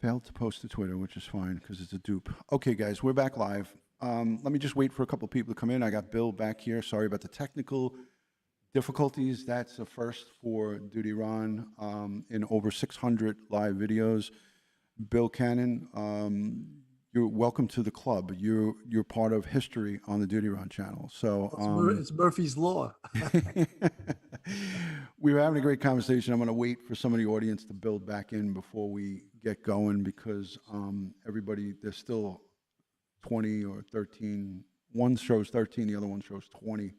Failed to post to Twitter, which is fine because it's a dupe. Okay, guys, we're back live. Let me just wait for a couple of people to come in. I got Bill back here. Sorry about the technical difficulties. That's a first for DutyRon in over 600 live videos. Bill Cannon, you're welcome to the club. You're part of history on the DutyRon channel. So it's Murphy's Law. we were having a great conversation. I'm going to wait for some of the audience to build back in before we get going because everybody, there's still 20 or 13. One shows 13, the other one shows 20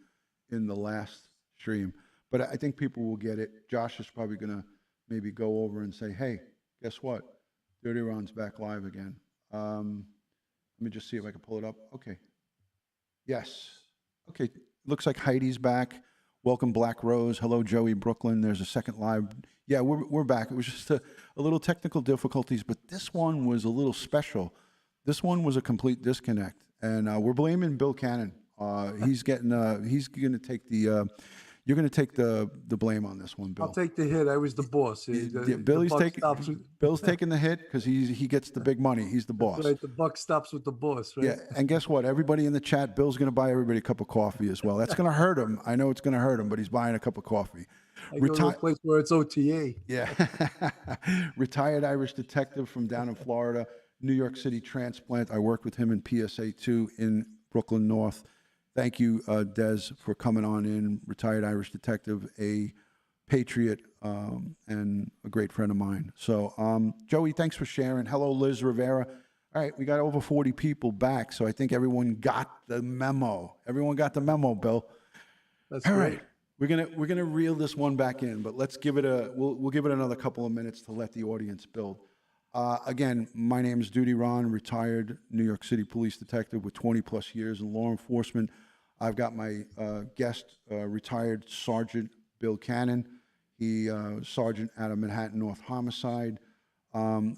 in the last stream. But I think people will get it. Josh is probably going to maybe go over and say, hey, guess what? DutyRon's back live again. Let me just see if I can pull it up. Okay. Yes. Okay. Looks like Heidi's back. Welcome, Black Rose. Hello, Joey Brooklyn. There's a second live. Yeah, we're back. It was just a little technical difficulties, but this one was a little special. This one was a complete disconnect, and we're blaming Bill Cannon. He's going to take the. You're going to take the blame on this one, Bill. I'll take the hit. I was the boss. Bill's taking the hit because he gets the big money. He's the boss. That's right. The buck stops with the boss, right? Yeah, and guess what? Everybody in the chat, Bill's going to buy everybody a cup of coffee as well. That's going to hurt him. I know it's going to hurt him, but he's buying a cup of coffee. I go to a place where it's OTA. Yeah. Retired Irish detective from down in Florida, New York City transplant. I worked with him in PSA 2 in Brooklyn North. Thank you, Des, for coming on in. Retired Irish detective, a patriot, and a great friend of mine. So, Joey, thanks for sharing. Hello, Liz Rivera. All right, we got over 40 people back, so I think everyone got the memo. Everyone got the memo, Bill. That's all great. Right. We're gonna reel this one back in, but let's give it we'll give it another couple of minutes to let the audience build. Again, my name is DutyRon, retired New York City police detective with 20 plus years in law enforcement. I've got my guest, retired Sergeant Bill Cannon. He sergeant out of Manhattan North Homicide, a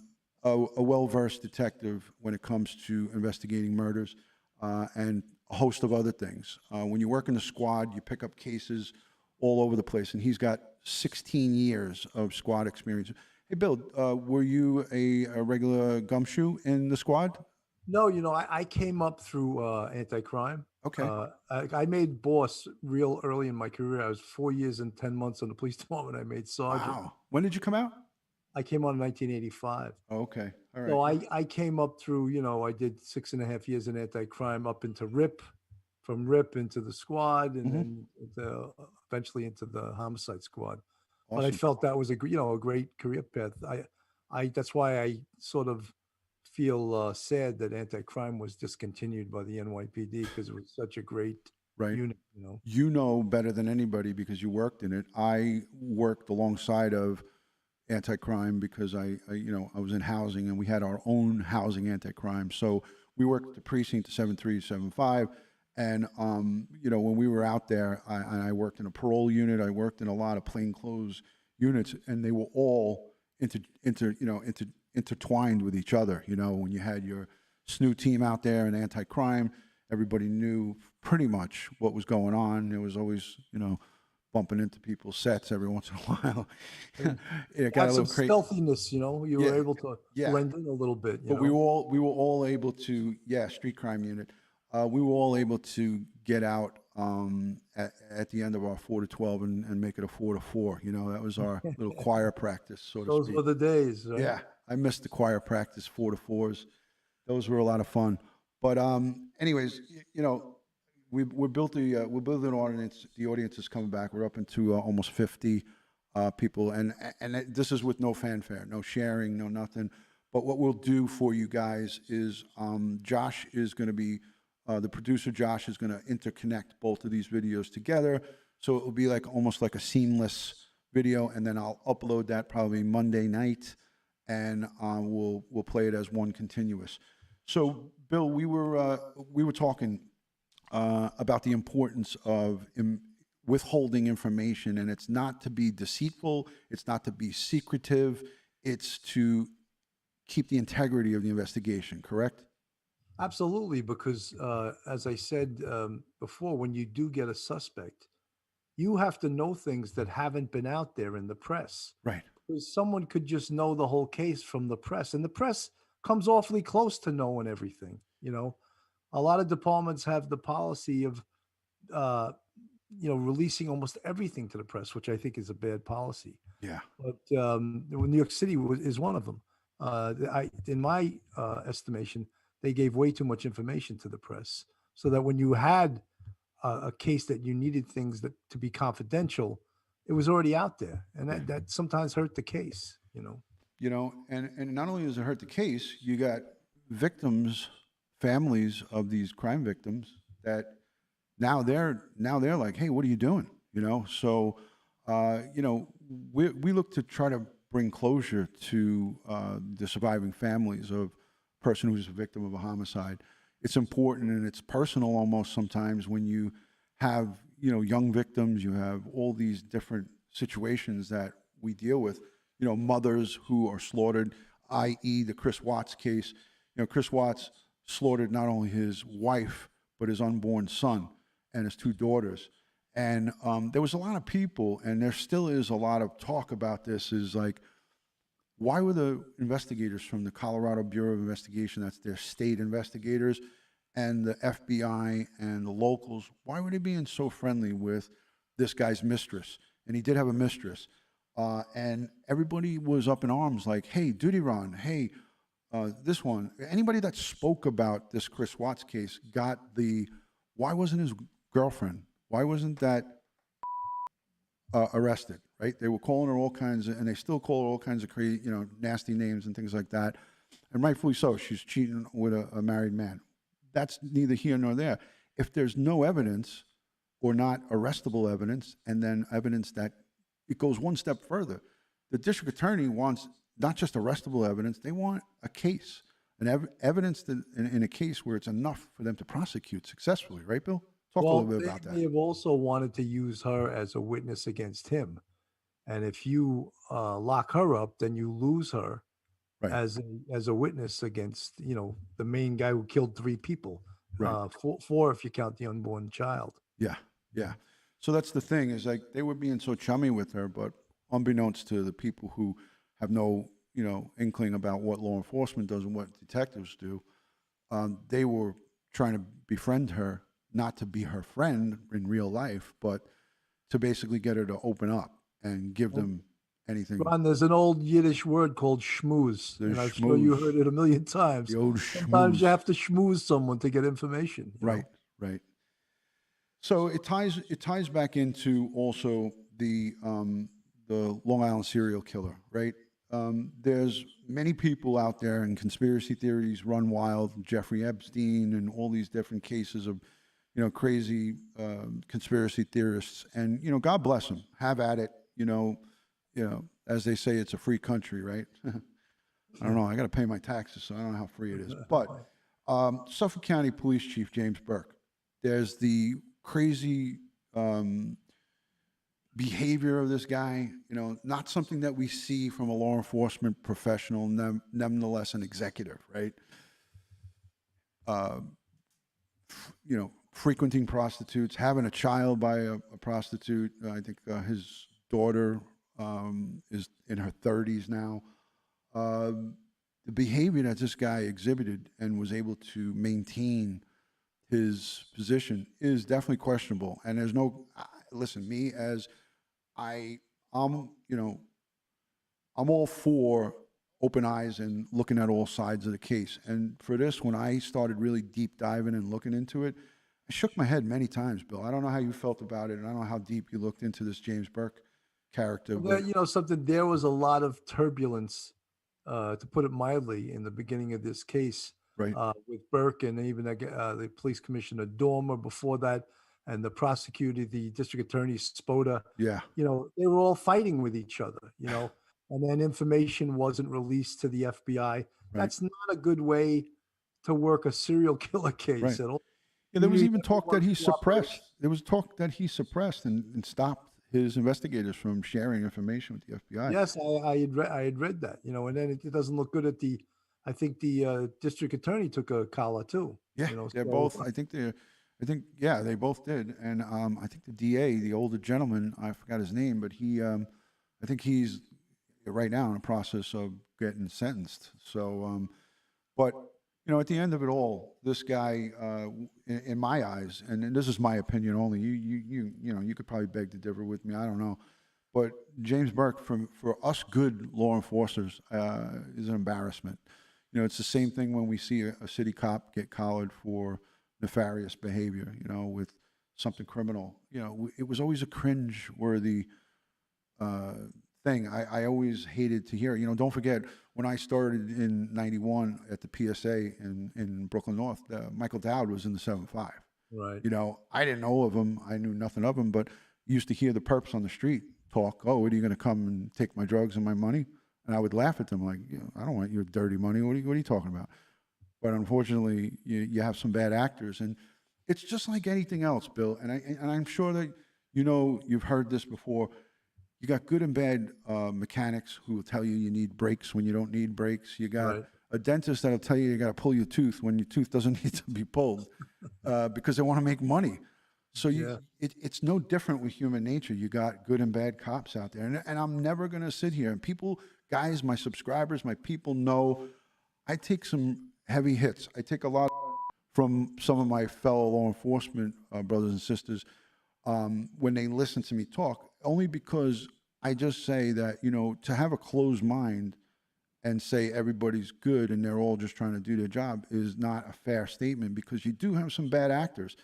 well-versed detective when it comes to investigating murders and a host of other things. When you work in the squad, you pick up cases all over the place, and he's got 16 years of squad experience. Hey, Bill, were you a regular gumshoe in the squad? No, I came up through anti-crime. Okay. I made boss real early in my career. I was 4 years and 10 months on the police department. I made sergeant. Wow. When did you come out? I came on in 1985. Oh, okay. All right. So I came up through, I did 6.5 years in anti-crime up into RIP, from RIP into the squad, and then eventually into the homicide squad. Awesome. But I felt that was a great career path. That's why I sort of feel sad that anti-crime was discontinued by the NYPD because it was such a great unit. You know better than anybody because you worked in it. I worked alongside of anti-crime because I was in housing and we had our own housing anti-crime. So we worked at the precinct 7375. And, when we were out there, I worked in a parole unit. I worked in a lot of plainclothes units, and they were all intertwined with each other. When you had your SNU team out there and anti-crime, everybody knew pretty much what was going on. There was always, bumping into people's sets every once in a while. It got some stealthiness, you were able to blend in a little bit. But we were all able to, street crime unit. We were all able to get out at the end of our 4 to 12 and make it a 4 to 4. That was our little choir practice, so to speak. Those were the days, right? Yeah, I missed the choir practice 4 to 4s. Those were a lot of fun. But anyways, we're building an audience. The audience is coming back. We're up into almost 50 people, and this is with no fanfare, no sharing, no nothing. But what we'll do for you guys is Josh is going to be. The producer, Josh, is going to interconnect both of these videos together. So it will be almost like a seamless video. And then I'll upload that probably Monday night. And we'll play it as one continuous. So, Bill, we were talking about the importance of withholding information. And it's not to be deceitful. It's not to be secretive. It's to keep the integrity of the investigation, correct? Absolutely, because as I said before, when you do get a suspect, you have to know things that haven't been out there in the press. Right. because someone could just know the whole case from the press, and the press comes awfully close to knowing everything. A lot of departments have the policy of, uh, releasing almost everything to the press, which I think is a bad policy. Yeah. But New York City is one of them. In my estimation, they gave way too much information to the press, so that when you had a case that you needed things that to be confidential, it was already out there, and Yeah. that sometimes hurt the case. And not only does it hurt the case, you got victims, families of these crime victims that now they're like, hey, what are you doing? So we look to try to bring closure to the surviving families of a person who's a victim of a homicide. It's important and it's personal almost sometimes when you have young victims. You have all these different situations that we deal with. Mothers who are slaughtered, i.e., the Chris Watts case. Chris Watts slaughtered not only his wife but his unborn son and his two daughters. And there was a lot of people, and there still is a lot of talk about this, is like, why were the investigators from the Colorado Bureau of Investigation, that's their state investigators, and the FBI and the locals, why were they being so friendly with this guy's mistress? And he did have a mistress. And everybody was up in arms like, hey, DutyRon, hey, this one. Anybody that spoke about this Chris Watts case got why wasn't his girlfriend? Why wasn't that arrested, right? They were calling her all kinds of, and they still call her all kinds of crazy, nasty names and things like that. And rightfully so. She's cheating with a married man. That's neither here nor there. If there's no evidence or not arrestable evidence, and then evidence that it goes one step further, the district attorney wants not just arrestable evidence, they want a case, evidence that, in a case where it's enough for them to prosecute successfully, right, Bill? Talk a Well, little bit they about may that. have also wanted to use her as a witness against him, and if you lock her up, then you lose her Right, as a witness against the main guy who killed three people, right. four if you count the unborn child. Yeah, yeah. So that's the thing, is like they were being so chummy with her, but unbeknownst to the people who have no, inkling about what law enforcement does and what detectives do, they were trying to befriend her, not to be her friend in real life, but to basically get her to open up and give them anything. Ron, there's an old Yiddish word called schmooze, The and I'm sure you heard schmooze, it a million the times. old Sometimes you schmooze. have to schmooze someone to get information. Right, right. So it ties back into also the Long Island serial killer, right? There's many people out there, and conspiracy theories run wild. Jeffrey Epstein and all these different cases of crazy conspiracy theorists, and God bless them. Have at it. As they say, it's a free country, right? I don't know. I got to pay my taxes, so I don't know how free it is. But Suffolk County Police Chief James Burke, there's the crazy behavior of this guy, not something that we see from a law enforcement professional, nevertheless an executive, right? Frequenting prostitutes, having a child by a prostitute. I think his daughter is in her 30s now. The behavior that this guy exhibited and was able to maintain his position is definitely questionable. And there's no, listen, me as I'm all for open eyes and looking at all sides of the case. And for this, when I started really deep diving and looking into it, I shook my head many times, Bill. I don't know how you felt about it, and I don't know how deep you looked into this James Burke character, Well, but something, there was a lot of turbulence, to put it mildly, in the beginning of this case, right, with Burke and even the police commissioner Dormer before that, and the prosecutor, the district attorney Spoda. yeah, They were all fighting with each other, and then information wasn't released to the FBI. right, That's not a good way to work a serial killer case right. at all. Yeah, there You was need even talk that everyone's he cooperation. suppressed. There was talk that he suppressed and stopped his investigators from sharing information with the FBI. Yes, I had read that, and then it doesn't look good at the. I think the district attorney took a collar too, Yeah, they're So both. Yeah, they both did. And I think the DA, the older gentleman, I forgot his name, but I think he's right now in the process of getting sentenced. So, but at the end of it all, this guy, in my eyes, and this is my opinion only. You could probably beg to differ with me. I don't know, but James Burke, for us good law enforcers, is an embarrassment. It's the same thing when we see a city cop get collared for nefarious behavior. With something criminal. It was always a cringe-worthy uh, thing. I always hated to hear. Don't forget when I started in '91 at the PSA in Brooklyn North, Michael Dowd was in the 7.5. Right. I didn't know of him. I knew nothing of him, but used to hear the perps on the street talk. Oh, what are you going to come and take my drugs and my money? And I would laugh at them like, I don't want your dirty money. What are you talking about? But unfortunately, you have some bad actors, and it's just like anything else, Bill. And I'm sure that you've heard this before. You got good and bad mechanics who will tell you need brakes when you don't need brakes. You got Right. a dentist that'll tell you got to pull your tooth when your tooth doesn't need to be pulled because they want to make money. So Yeah. it's no different with human nature. You got good and bad cops out there, and I'm never going to sit here and people, guys, my subscribers, my people know I take some heavy hits. I take a lot from some of my fellow law enforcement brothers and sisters when they listen to me talk, only because I just say that, to have a closed mind and say everybody's good and they're all just trying to do their job is not a fair statement, because you do have some bad actors.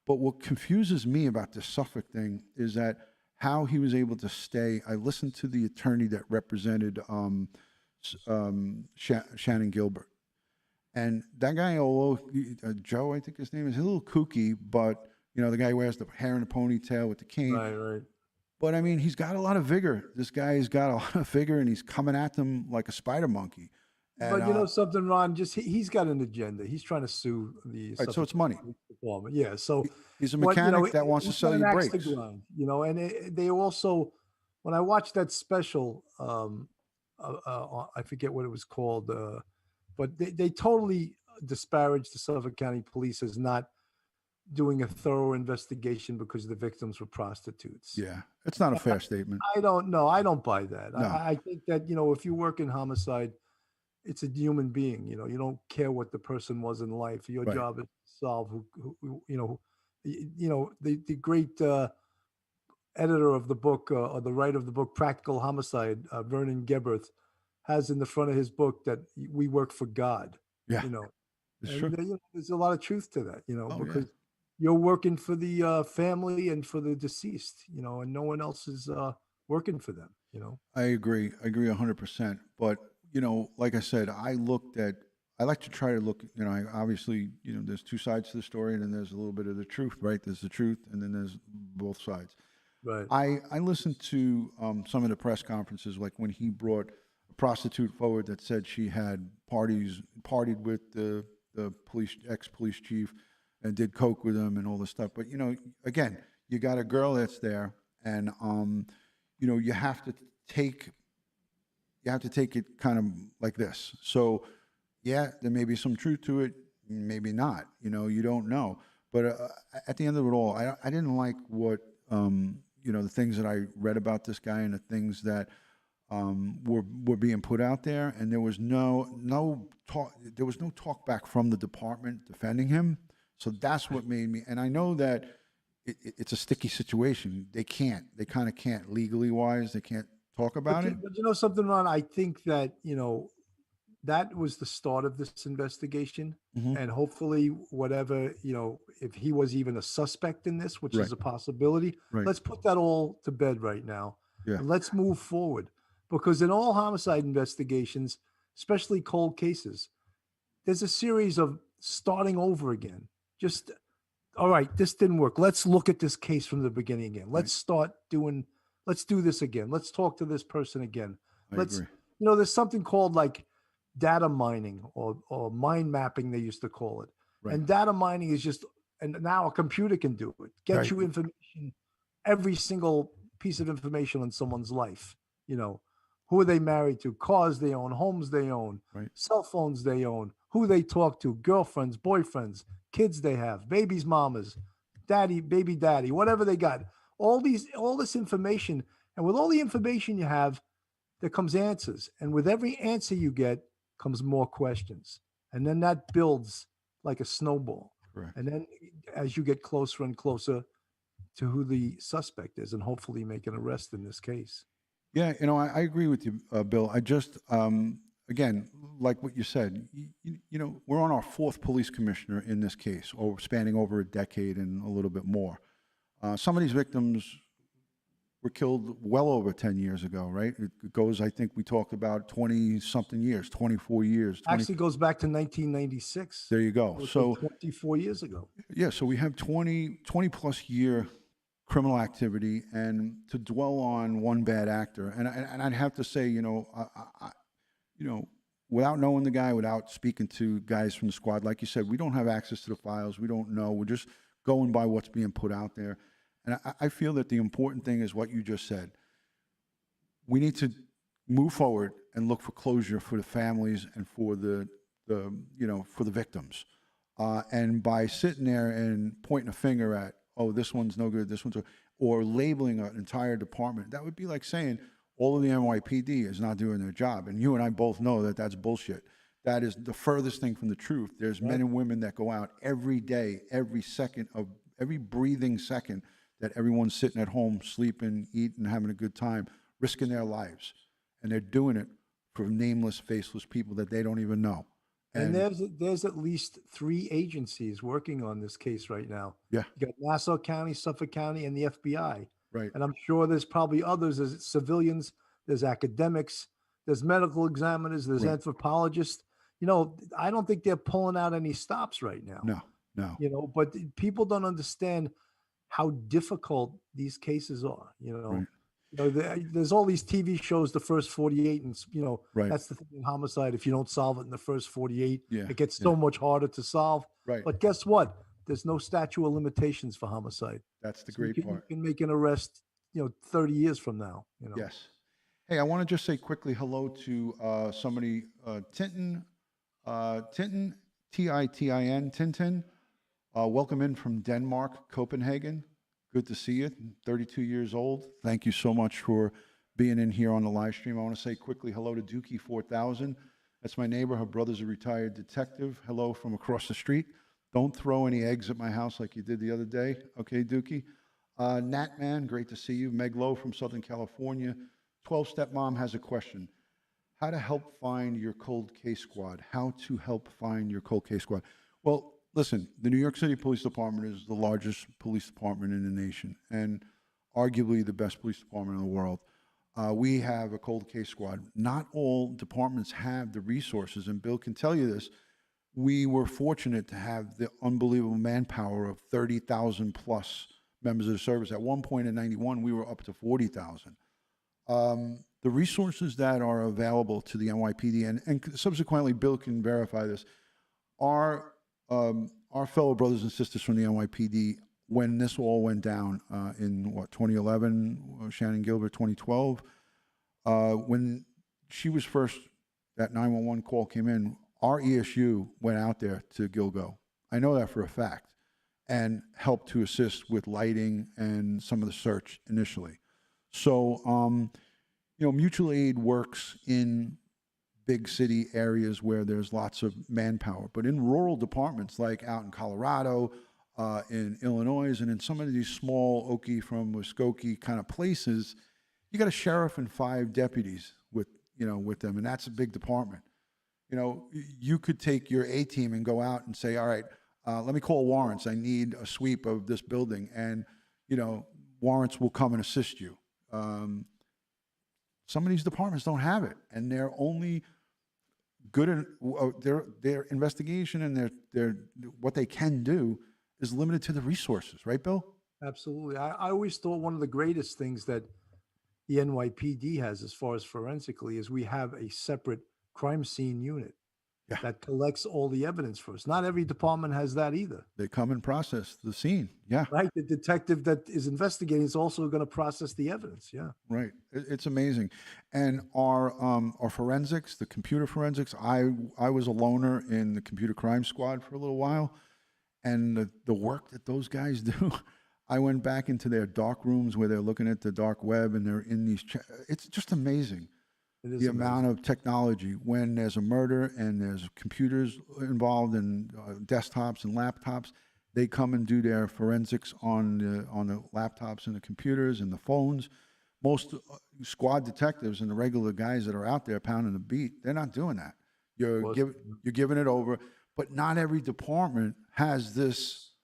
But what confuses me about this Suffolk thing is that how he was able to stay. I listened to the attorney that represented Shannon Gilbert. And that guy, although Joe, I think his name is, he's a little kooky, but the guy who wears the hair in a ponytail with the cane. Right. Right. But I mean, he's got a lot of vigor. This guy's got a lot of vigor, and he's coming at them like a spider monkey. And But you know something, Ron? Just he's got an agenda. He's trying to sue the right, so Suffolk it's money. Police Department. Yeah. So He's a what mechanic that wants to he's got sell an you axe to brakes. grind. And they also, when I watched that special, I forget what it was called, but they totally disparaged the Suffolk County Police as not doing a thorough investigation because the victims were prostitutes. Yeah, it's not a fair statement. I don't know. I don't buy that. No, I think that, if you work in homicide, it's a human being. You don't care what the person was in life. Your right. job is to solve the great editor of the book, or the writer of the book, Practical Homicide, Vernon Geberth, has in the front of his book that we work for God, Yeah, you know, it's and true. there's a lot of truth to that, Oh yeah, because you're working for the family and for the deceased, and no one else is working for them. I agree. I agree 100%. But like I said, I like to try to look. Obviously, there's two sides to the story, and then there's a little bit of the truth, right? There's the truth, and then there's both sides. Right. I listened to some of the press conferences, like when he brought a prostitute forward that said she had partied with the ex-police chief, and did coke with him and all this stuff. But again, you got a girl that's there, and you have to take it kind of like this. So yeah, there may be some truth to it, maybe not. You don't know. But at the end of it all, I didn't like what the things that I read about this guy, and the things that were being put out there, and there was no talk. There was no talk back from the department defending him. So that's what made me. And I know that it's a sticky situation. They kind of can't legally wise. They can't talk about it. But something, Ron? I think that that was the start of this investigation. Hmm. And hopefully, whatever, if he was even a suspect in this, which Right. is a possibility, Right. let's put that all to bed right now. Yeah. And let's move forward. Because in all homicide investigations, especially cold cases, there's a series of starting over again. Just, all right, this didn't work. Let's look at this case from the beginning again. Let's do this again. Let's talk to this person again. I agree. There's something called like data mining or mind mapping, they used to call it. Right. And data mining is just, and now a computer can do it, get Right. you information, every single piece of information on someone's life. Who are they married to, cars they own, homes they own, Right. cell phones they own, who they talk to, girlfriends, boyfriends, kids they have, babies, mamas, baby daddy, whatever they got. All this information. And with all the information you have, there comes answers. And with every answer you get comes more questions. And then that builds like a snowball. Correct. And then as you get closer and closer to who the suspect is, and hopefully make an arrest in this case. Yeah, I agree with you, Bill. I just, again, like what you said, we're on our fourth police commissioner in this case, or spanning over a decade and a little bit more. Some of these victims were killed well over 10 years ago, right? It goes, I think we talked about 20-something years, 24 years. Actually goes back to 1996. There you go. So 24 years ago. yeah, so we have 20 plus year criminal activity, and to dwell on one bad actor, and I'd have to say, without knowing the guy, without speaking to guys from the squad, like you said, we don't have access to the files. We don't know. We're just going by what's being put out there. And I feel that the important thing is what you just said. We need to move forward and look for closure for the families and for the victims. And by sitting there and pointing a finger at, oh, this one's no good, this one's, or labeling an entire department, that would be like saying all of the NYPD is not doing their job. And you and I both know that that's bullshit. That is the furthest thing from the truth. There's men and women that go out every day, every breathing second, that everyone's sitting at home, sleeping, eating, having a good time, risking their lives. And they're doing it for nameless, faceless people that they don't even know. And there's at least 3 agencies working on this case right now. Yeah. You got Nassau County, Suffolk County, and the FBI. Right. And I'm sure there's probably others. There's civilians, there's academics, there's medical examiners, there's anthropologists. I don't think they're pulling out any stops right now. No. But people don't understand how difficult these cases are. There's all these TV shows, the first 48, and that's the thing in homicide. If you don't solve it in the first 48, it gets so much harder to solve. Right. But guess what? There's no statute of limitations for homicide. That's the great part. You can make an arrest, 30 years from now. Yes. Hey, I want to just say quickly hello to somebody, Tintin, Tintin, Tintin. Welcome in from Denmark, Copenhagen. Good to see you. 32 years old. Thank you so much for being in here on the live stream. I want to say quickly hello to Dookie 4000. That's my neighbor. Her brother's a retired detective. Hello from across the street. Don't throw any eggs at my house like you did the other day. Okay, Dookie. Natman, great to see you. Meg Lowe from Southern California. 12-Step Mom has a question. How to help find your cold case squad. How to help find your cold case squad. Well, listen, the New York City Police Department is the largest police department in the nation and arguably the best police department in the world. We have a cold case squad. Not all departments have the resources, and Bill can tell you this. We were fortunate to have the unbelievable manpower of 30,000 plus members of the service. At one point in 91, we were up to 40,000. The resources that are available to the NYPD, and subsequently Bill can verify this, are our fellow brothers and sisters from the NYPD, when this all went down in 2011, Shannon Gilbert, 2012, when she was first, that 911 call came in, our ESU went out there to Gilgo. I know that for a fact, and helped to assist with lighting and some of the search initially. So, mutual aid works in big city areas where there's lots of manpower, but in rural departments like out in Colorado, in Illinois, and in some of these small Okie from Muskogee kind of places, you got a sheriff and 5 deputies with them, and that's a big department. You could take your A team and go out and say, all right, let me call warrants. I need a sweep of this building, and warrants will come and assist you. Some of these departments don't have it, and they're only good at their investigation, and their what they can do is limited to the resources, right, Bill? Absolutely. I always thought one of the greatest things that the NYPD has, as far as forensically, is we have a separate crime scene unit that collects all the evidence for us. Not every department has that either. They come and process the scene. Yeah. Right. The detective that is investigating is also going to process the evidence. Yeah. Right. It's amazing. And our forensics, the computer forensics, I was a loner in the computer crime squad for a little while. And the work that those guys do, I went back into their dark rooms where they're looking at the dark web and they're in these, it's just amazing. It is The amazing. amount of technology when there's a murder and there's computers involved and desktops and laptops, they come and do their forensics on the laptops and the computers and the phones. Most squad detectives and the regular guys that are out there pounding the beat, they're not doing that. Was- You're giving it over, but not every department has this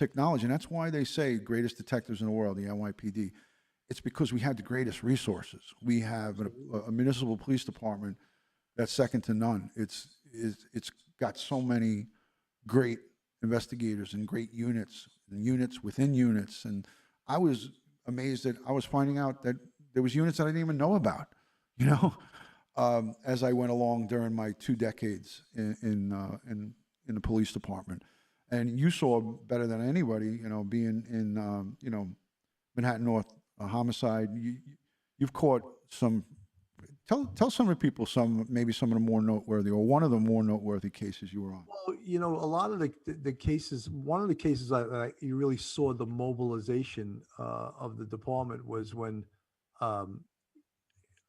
technology, and that's why they say greatest detectives in the world, the NYPD. It's because we have the greatest resources. We have a municipal police department that's second to none. It's got so many great investigators and great units and units within units. And I was amazed that I was finding out that there was units that I didn't even know about, you know, as I went along during my 2 decades in the police department. And you saw better than anybody, you know, being in Manhattan North homicide. You've caught some. Tell some of the people maybe some of the more noteworthy, or one of the more noteworthy cases you were on. Well, you know, a lot of the cases, one of the cases you really saw the mobilization of the department was when um,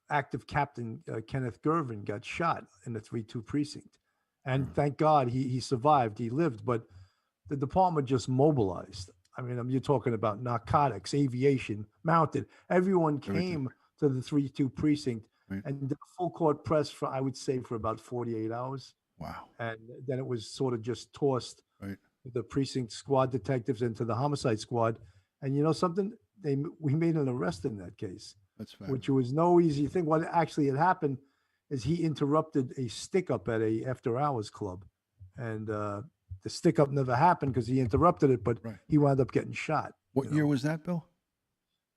active Captain Kenneth Gervin got shot in the 3-2 precinct. And thank God he survived, he lived, but the department just mobilized. I mean, you're talking about narcotics, aviation, mounted. Everyone came to the 3-2 precinct and did a full court press for, I would say, for about 48 hours. Wow. And then it was sort of just tossed Right. the precinct squad detectives into the homicide squad. And you know something? We made an arrest in that case. That's fabulous. Which was no easy thing. What actually had happened is he interrupted a stick up at a after hours club. And the stick up never happened because he interrupted it, but he wound up getting shot. What year was that, Bill?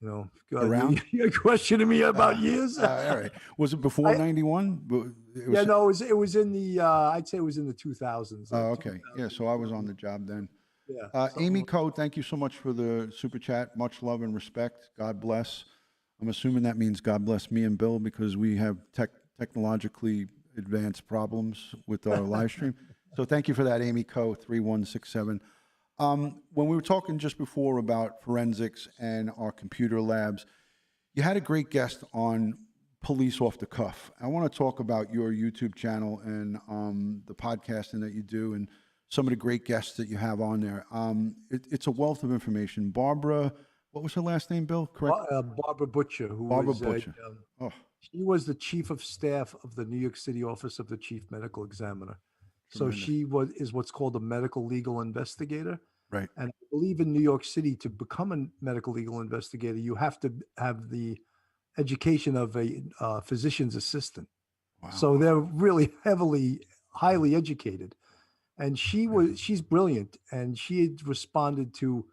You know, God, Around? you're questioning me about years. All right. Was it before 91? Yeah, no, it was in the I'd say it was in the 2000s. Oh, okay. Yeah, so I was on the job then. Yeah. Amy Coe, thank you so much for the super chat. Much love and respect. God bless. I'm assuming that means God bless me and Bill because we have technologically advanced problems with our live stream. So thank you for that, Amy Coe, 3167. When we were talking just before about forensics and our computer labs, you had a great guest on Police Off the Cuff. I want to talk about your YouTube channel and the podcasting that you do and some of the great guests that you have on there. It's a wealth of information. Barbara, what was her last name, Bill? Correct? Barbara Butcher, who Barbara was Butcher. she was the chief of staff of the New York City office of the chief medical examiner. Tremendous. So she is what's called a medical legal investigator. Right. And I believe in New York City, to become a medical legal investigator, you have to have the education of a physician's assistant. Wow. So they're really highly educated. And she's brilliant. And she had responded to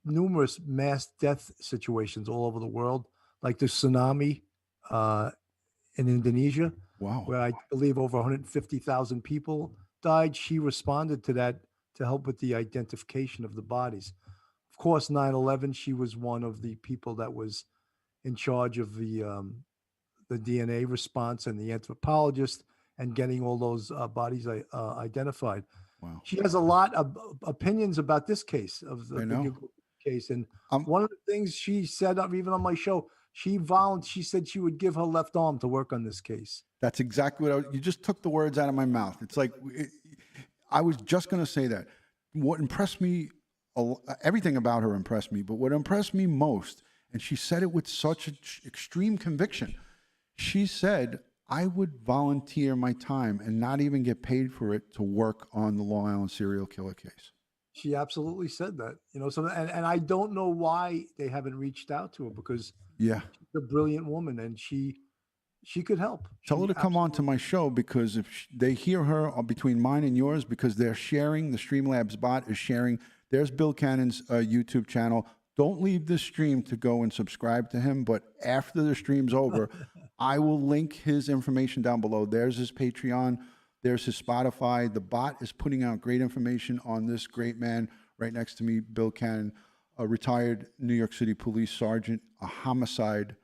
numerous mass death situations all over the world, like the tsunami in Indonesia, where I believe over 150,000 people died. She responded to that to help with the identification of the bodies. Of course, 9/11, she was one of the people that was in charge of the DNA response and the anthropologist and getting all those bodies identified. Wow. She has a lot of opinions about this case of the Gilgo case. And one of the things she said, even on my show, she said she would give her left arm to work on this case. That's exactly what you just took the words out of my mouth. It's like, I was just going to say that. What impressed me, everything about her impressed me, but what impressed me most, and she said it with such extreme conviction, she said, I would volunteer my time and not even get paid for it to work on the Long Island serial killer case. She absolutely said that, and I don't know why they haven't reached out to her, because she's a brilliant woman and she could help. Tell her to come on to my show, because if they hear her between mine and yours, because they're sharing, the Streamlabs bot is sharing. There's Bill Cannon's YouTube channel. Don't leave this stream to go and subscribe to him, but after the stream's over, I will link his information down below. There's his Patreon. There's his Spotify. The bot is putting out great information on this great man right next to me, Bill Cannon, a retired New York City police sergeant, a homicide,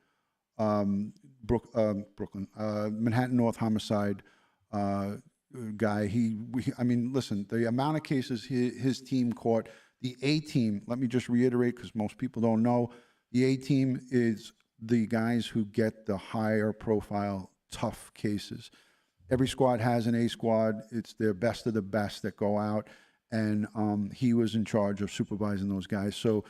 Brooklyn, Manhattan North homicide guy. I mean, listen, the amount of cases his team caught, the A team, let me just reiterate, because most people don't know, the A team is the guys who get the higher profile, tough cases. Every squad has an A squad. It's their best of the best that go out, and he was in charge of supervising those guys. So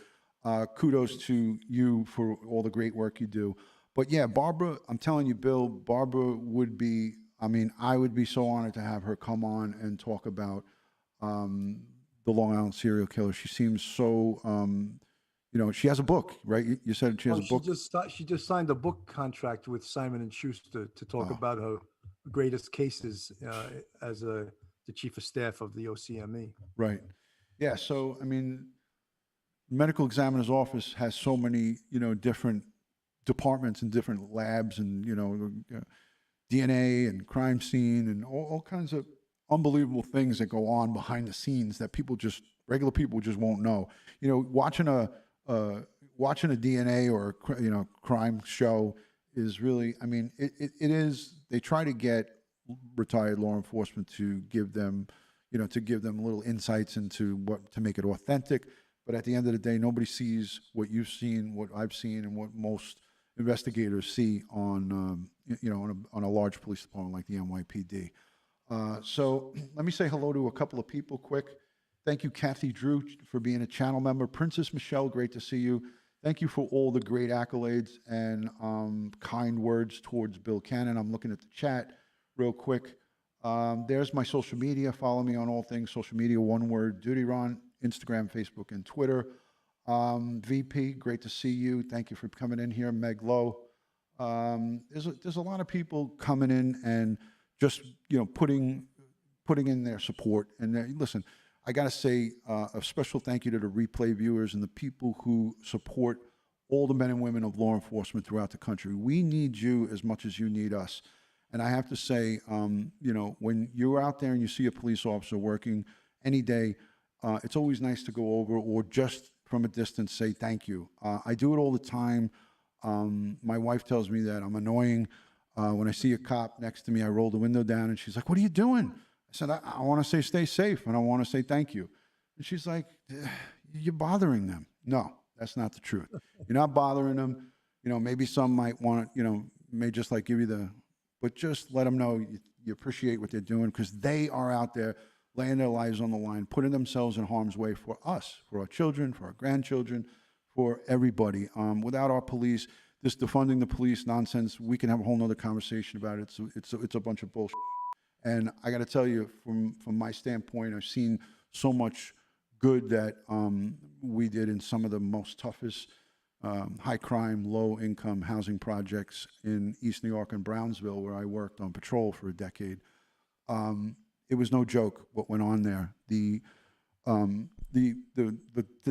kudos to you for all the great work you do. But yeah, Barbara, I'm telling you, Bill, Barbara would be, I mean, I would be so honored to have her come on and talk about the Long Island serial killer. She seems so, she has a book, right? You said she has Oh, a book. she just signed a book contract with Simon and Schuster to talk about her greatest cases as the chief of staff of the OCME. Right. Yeah. So, I mean, medical examiner's office has so many, different departments and different labs and, DNA and crime scene and all kinds of unbelievable things that go on behind the scenes that regular people just won't know. Watching a DNA or crime show is really, I mean, it is. They try to get retired law enforcement to give them, little insights into what to make it authentic. But at the end of the day, nobody sees what you've seen, what I've seen, and what most investigators see on a large police department like the NYPD. So let me say hello to a couple of people quick. Thank you, Kathy Drew, for being a channel member. Princess Michelle, great to see you. Thank you for all the great accolades and kind words towards Bill Cannon. I'm looking at the chat real quick. There's my social media. Follow me on all things social media, one word, DutyRon, Instagram, Facebook, and Twitter. VP, great to see you. Thank you for coming in here. Meg Lowe. There's a lot of people coming in and just putting in their support. And listen, I got to say a special thank you to the replay viewers and the people who support all the men and women of law enforcement throughout the country. We need you as much as you need us. And I have to say, when you're out there and you see a police officer working any day, it's always nice to go over or just from a distance say thank you. I do it all the time. My wife tells me that I'm annoying. When I see a cop next to me, I roll the window down and she's like, "What are you doing?" I said, I want to say stay safe and I want to say thank you. And she's like, "You're bothering them." No, that's not the truth. You're not bothering them. Maybe some might want to, may just like give you but just let them know you appreciate what they're doing because they are out there laying their lives on the line, putting themselves in harm's way for us, for our children, for our grandchildren, for everybody. Without our police, this defunding the police nonsense, we can have a whole nother conversation about it. It's a bunch of bullshit. And I got to tell you, from my standpoint, I've seen so much good that we did in some of the most toughest high crime, low income housing projects in East New York and Brownsville, where I worked on patrol for a decade. It was no joke what went on there. The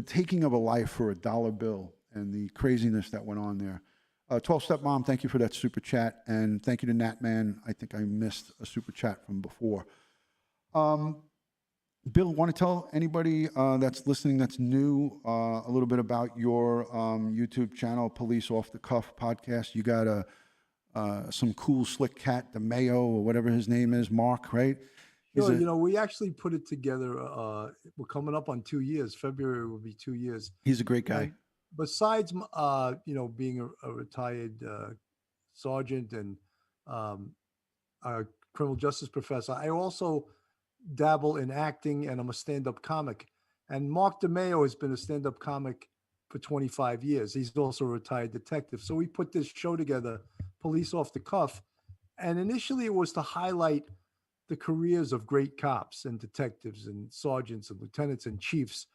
taking of a life for $1 bill and the craziness that went on there. 12-Step Mom, thank you for that super chat. And thank you to Nat Man. I think I missed a super chat from before. Bill, want to tell anybody that's listening that's new a little bit about your YouTube channel, Police Off the Cuff podcast? You got some cool slick cat, the Mayo or whatever his name is, Mark, right? Sure, we actually put it together. We're coming up on 2 years. February will be 2 years. He's a great guy. And besides, being a retired sergeant and a criminal justice professor, I also dabble in acting and I'm a stand-up comic. And Mark DeMeo has been a stand-up comic for 25 years. He's also a retired detective. So we put this show together, Police Off the Cuff. And initially it was to highlight the careers of great cops and detectives and sergeants and lieutenants and chiefs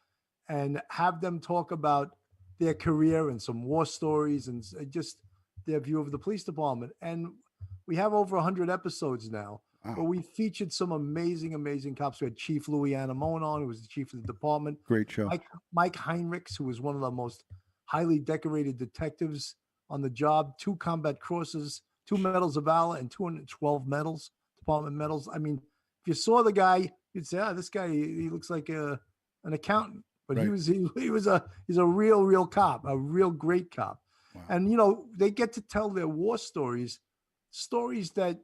and have them talk about their career and some war stories and just their view of the police department. And we have over 100 episodes now. Wow. But we featured some amazing, amazing cops. We had Chief Louis Anamone on, who was the chief of the department. Great show. Mike Heinrichs, who was one of the most highly decorated detectives on the job, 2 combat crosses, 2 medals of valor, and 212 medals, department medals. I mean, if you saw the guy, you'd say, this guy, he looks like an accountant. But right. he's a real cop, a real great cop. Wow. And, they get to tell their war stories that,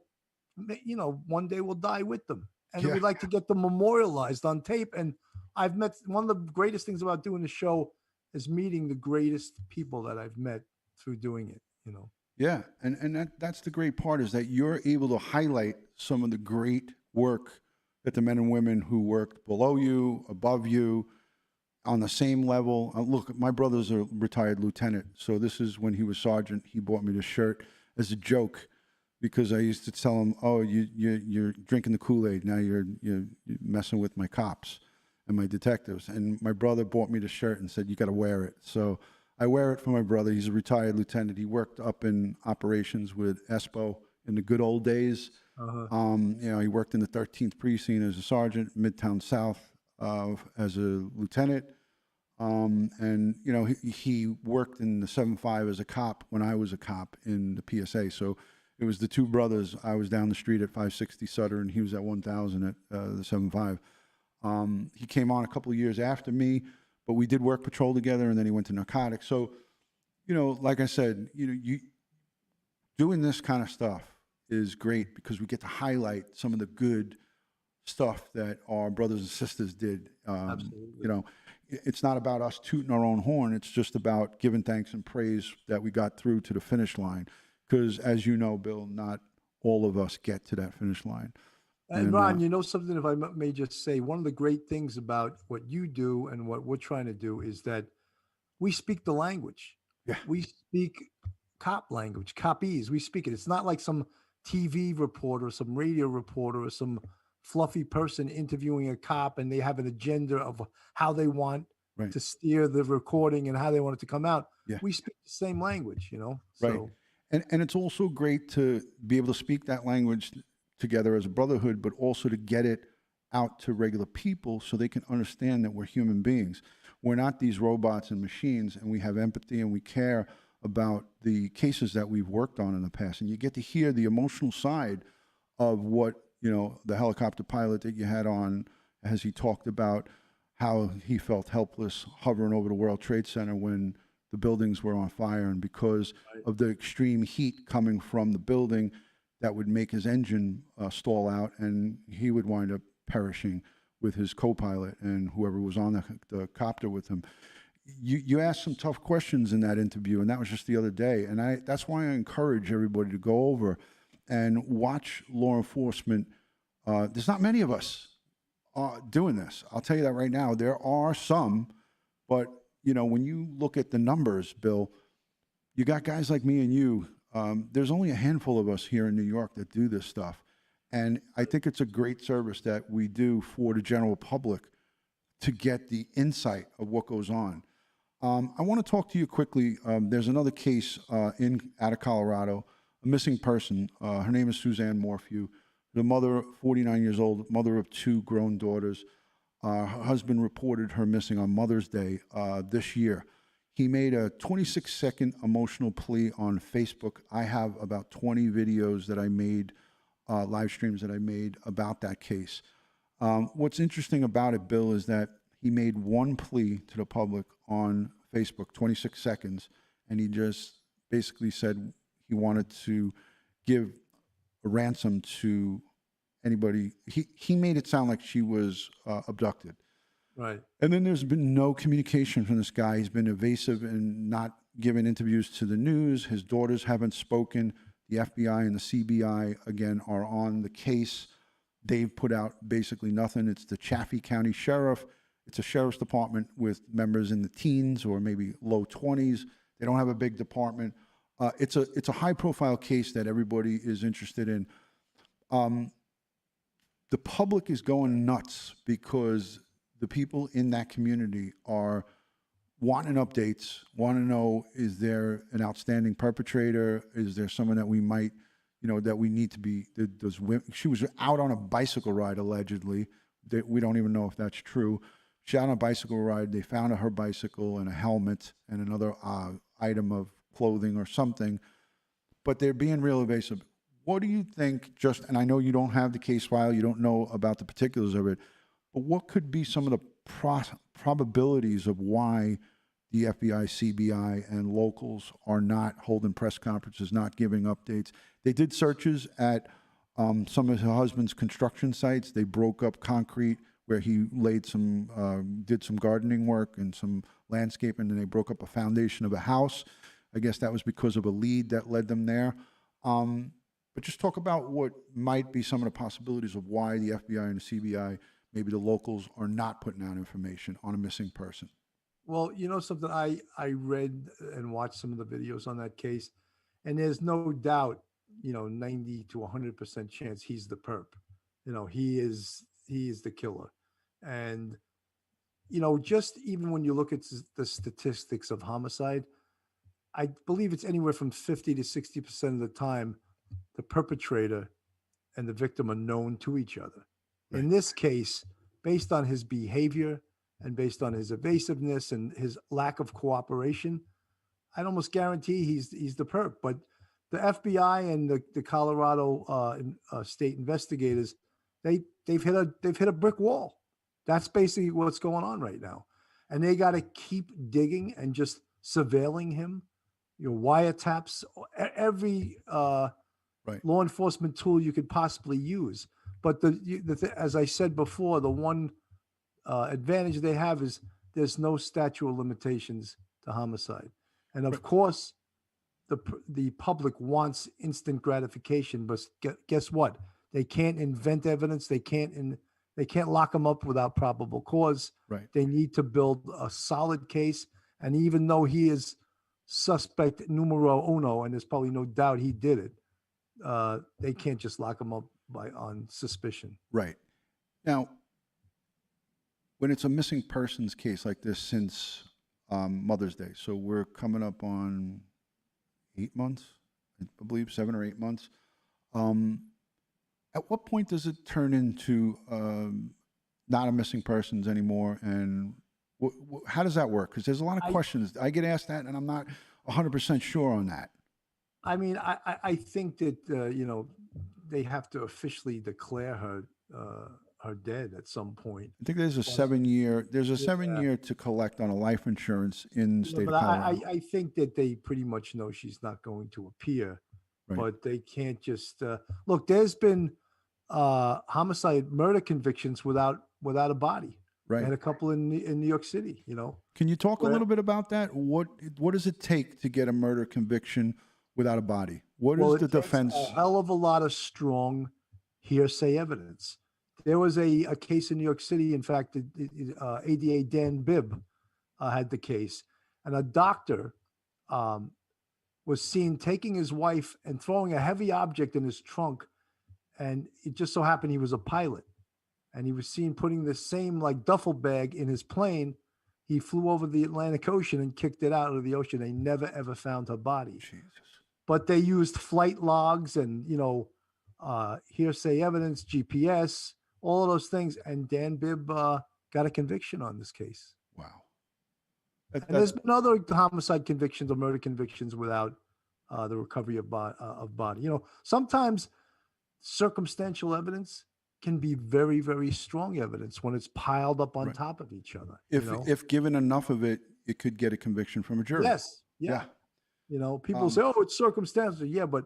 one day will die with them. And we'd like to get them memorialized on tape. And I've met, one of the greatest things about doing the show is meeting the greatest people that I've met through doing it. you know. Yeah, and that's the great part, is that you're able to highlight some of the great work that the men and women who worked below you, above you, on the same level. Look, my brother's a retired lieutenant, so this is when he was sergeant. He bought me the shirt as a joke because I used to tell him, "Oh, you're drinking the Kool-Aid now. You're messing with my cops and my detectives." And my brother bought me the shirt and said, "You got to wear it." So I wear it for my brother. He's a retired lieutenant. He worked up in operations with ESPO in the good old days. He worked in the 13th precinct as a sergeant, Midtown South as a lieutenant. And he worked in the 7-5 as a cop when I was a cop in the PSA. So it was the two brothers. I was down the street at 560 Sutter, and he was at 1000 at the 7-5. He came on a couple of years after me, but we did work patrol together, and then he went to narcotics. So, like I said, you doing this kind of stuff is great because we get to highlight some of the good stuff that our brothers and sisters did. Absolutely. It's not about us tooting our own horn. It's just about giving thanks and praise that we got through to the finish line. Because as you know, Bill, not all of us get to that finish line. And Ron, you know something, if I may just say, one of the great things about what you do and what we're trying to do is that we speak the language. Yeah. We speak cop language, copese. We speak it. It's not like some TV reporter, some radio reporter, or some fluffy person interviewing a cop and they have an agenda of how they want Right. to steer the recording and how they want it to come out. Yeah. We speak the same language, Right. So And it's also great to be able to speak that language together as a brotherhood, but also to get it out to regular people so they can understand that we're human beings. We're not these robots and machines, and we have empathy and we care about the cases that we've worked on in the past. And you get to hear the emotional side of what, the helicopter pilot that you had on, as he talked about how he felt helpless hovering over the World Trade Center when the buildings were on fire, and because of the extreme heat coming from the building, that would make his engine stall out, and he would wind up perishing with his co-pilot and whoever was on the copter with him. You asked some tough questions in that interview, and that was just the other day. And that's why I encourage everybody to go over and watch law enforcement. There's not many of us doing this. I'll tell you that right now. There are some, but when you look at the numbers, Bill, you got guys like me and you. There's only a handful of us here in New York that do this stuff. And I think it's a great service that we do for the general public to get the insight of what goes on. I want to talk to you quickly. There's another case out of Colorado, a missing person. Her name is Suzanne Morphew, the mother, 49 years old, mother of 2 grown daughters. Her husband reported her missing on Mother's Day this year. He made a 26-second emotional plea on Facebook. I have about 20 videos that I made, live streams that I made about that case. What's interesting about it, Bill, is that he made one plea to the public on Facebook, 26 seconds, and he just basically said he wanted to give a ransom to anybody. He made it sound like she was abducted. Right. And then there's been no communication from this guy. He's been evasive and not giving interviews to the news. His daughters haven't spoken. The FBI and the CBI, again, are on the case. They've put out basically nothing. It's the Chaffee County Sheriff. It's a sheriff's department with members in the teens or maybe low 20s. They don't have a big department. It's a high-profile case that everybody is interested in. The public is going nuts because the people in that community are wanting updates, want to know, is there an outstanding perpetrator? Is there someone that we might, that we need to be, she was out on a bicycle ride, allegedly. We don't even know if that's true. She out on a bicycle ride. They found her bicycle and a helmet and another item of clothing or something, but they're being real evasive. What do you think, and I know you don't have the case file, you don't know about the particulars of it, but what could be some of the probabilities of why the FBI, CBI, and locals are not holding press conferences, not giving updates? They did searches at some of her husband's construction sites. They broke up concrete where he laid did some gardening work and some landscaping, and they broke up a foundation of a house. I guess that was because of a lead that led them there. But just talk about what might be some of the possibilities of why the FBI and the CBI, maybe the locals, are not putting out information on a missing person. Well, you know something, I read and watched some of the videos on that case, and there's no doubt, 90 to 100% chance he's the perp. He is the killer. And just even when you look at the statistics of homicide, I believe it's anywhere from 50 to 60% of the time the perpetrator and the victim are known to each other. Right. In this case, based on his behavior and based on his evasiveness and his lack of cooperation, I'd almost guarantee he's the perp. But the FBI and the Colorado state investigators, they've hit a brick wall. That's basically what's going on right now, and they got to keep digging and just surveilling him. Wiretaps, every Right. law enforcement tool you could possibly use. But as I said before, the one advantage they have is there's no statute of limitations to homicide, and of Right. course, the public wants instant gratification. But guess what? They can't invent evidence. They can't lock them up without probable cause. Right. They need to build a solid case, and even though he is suspect numero uno, and there's probably no doubt he did it, they can't just lock him up on suspicion. Right. Now, when it's a missing persons case like this since Mother's Day, so we're coming up on 8 months, I believe 7 or 8 months. At what point does it turn into not a missing persons anymore? And how does that work? Because there's a lot of questions. I get asked that, and I'm not 100% sure on that. I mean, I think that they have to officially declare her dead at some point. I think there's a 7-year. There's a 7-year to collect on a life insurance in the state of Colorado. I think that they pretty much know she's not going to appear, Right. but they can't just look. There's been homicide, murder convictions without a body. Right. I had a couple in New York City. Can you talk a little bit about that? What does it take to get a murder conviction without a body? What is the defense? A hell of a lot of strong hearsay evidence. There was a case in New York City. In fact, ADA Dan Bibb had the case, and a doctor was seen taking his wife and throwing a heavy object in his trunk, and it just so happened he was a pilot, and he was seen putting the same duffel bag in his plane. He flew over the Atlantic Ocean and kicked it out of the ocean. They never ever found her body. Jesus. But they used flight logs and hearsay evidence, GPS, all of those things, and Dan Bibb got a conviction on this case. Wow. And there's been other homicide convictions or murder convictions without the recovery of body. Sometimes circumstantial evidence can be very, very strong evidence when it's piled up on top of each other. If given enough of it, it could get a conviction from a jury. Yes. Yeah. People say, "Oh, it's circumstantial." Yeah, but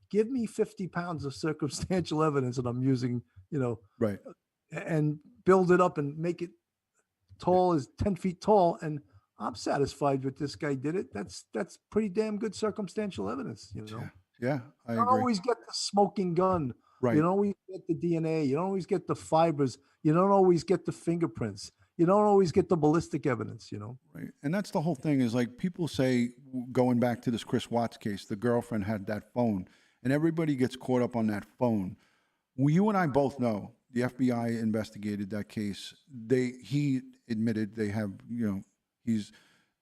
give me 50 pounds of circumstantial evidence that I'm using, Right. and build it up and make it tall as 10 feet tall, and I'm satisfied that this guy did it. That's pretty damn good circumstantial evidence. Yeah, I You don't agree. always get the smoking gun. Right. You don't always get the DNA. You don't always get the fibers. You don't always get the fingerprints. You don't always get the ballistic evidence. Right. And that's the whole thing is people say, going back to this Chris Watts case, the girlfriend had that phone, and everybody gets caught up on that phone. Well, you and I both know the FBI investigated that case. He admitted they have, he's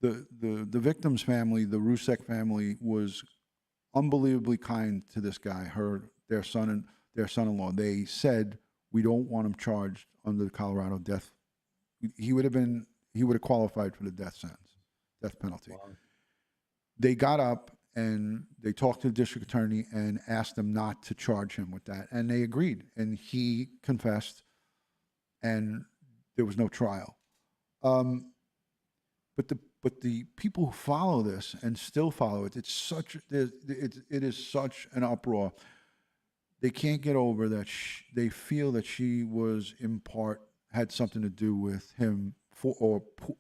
the victim's family, the Rusek family, was unbelievably kind to this guy, their son-in-law. They said, we don't want him charged under the Colorado death. He would have qualified for the death penalty. Wow. They got up and they talked to the district attorney and asked them not to charge him with that, and they agreed. And he confessed, and there was no trial. But the people who follow this and still follow it, it is such an uproar. They can't get over that. They feel that she was in part had something to do with him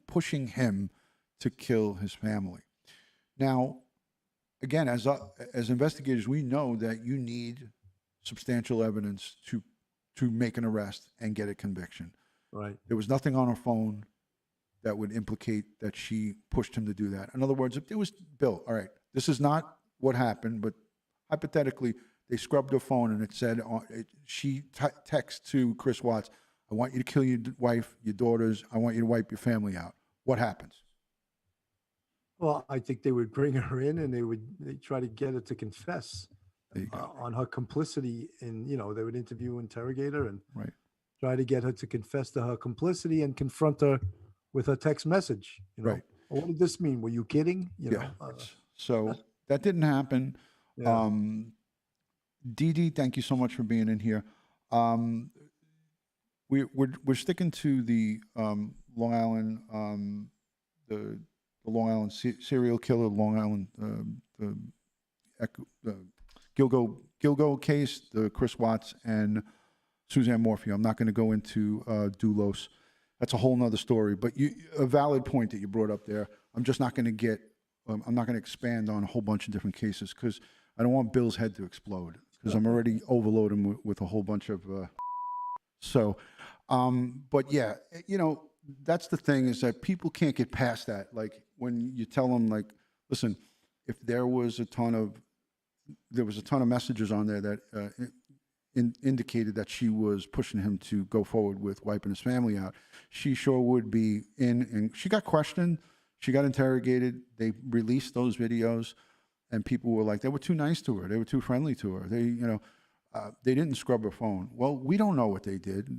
pushing him to kill his family. Now, again, as investigators, we know that you need substantial evidence to make an arrest and get a conviction. Right. There was nothing on her phone that would implicate that she pushed him to do that. In other words, if it was Bill, all right, this is not what happened, but hypothetically, they scrubbed her phone and it said she texts to Chris Watts, "I want you to kill your wife, your daughters. I want you to wipe your family out." What happens? Well, I think they would bring her in and they try to get her to confess There you go. on her complicity. And, they would interrogate her and Right. try to get her to confess to her complicity and confront her with her text message. Right. What did this mean? Were you kidding? Yeah. So that didn't happen. Yeah. Dee Dee, thank you so much for being in here. We're sticking to the Long Island, the Long Island serial killer, Long Island, the Gilgo case, the Chris Watts and Suzanne Morphew. I'm not going to go into Doulos. That's a whole nother story. But a valid point that you brought up there. I'm just not going to get. I'm not going to expand on a whole bunch of different cases because I don't want Bill's head to explode because I'm already overloading with a whole bunch of. But yeah, that's the thing is that people can't get past that. Like when you tell them, like, listen, if there was a ton of messages on there that indicated that she was pushing him to go forward with wiping his family out, she sure would be in. And she got questioned, she got interrogated. They released those videos, and people were like, they were too nice to her, they were too friendly to her. They didn't scrub her phone. Well, we don't know what they did.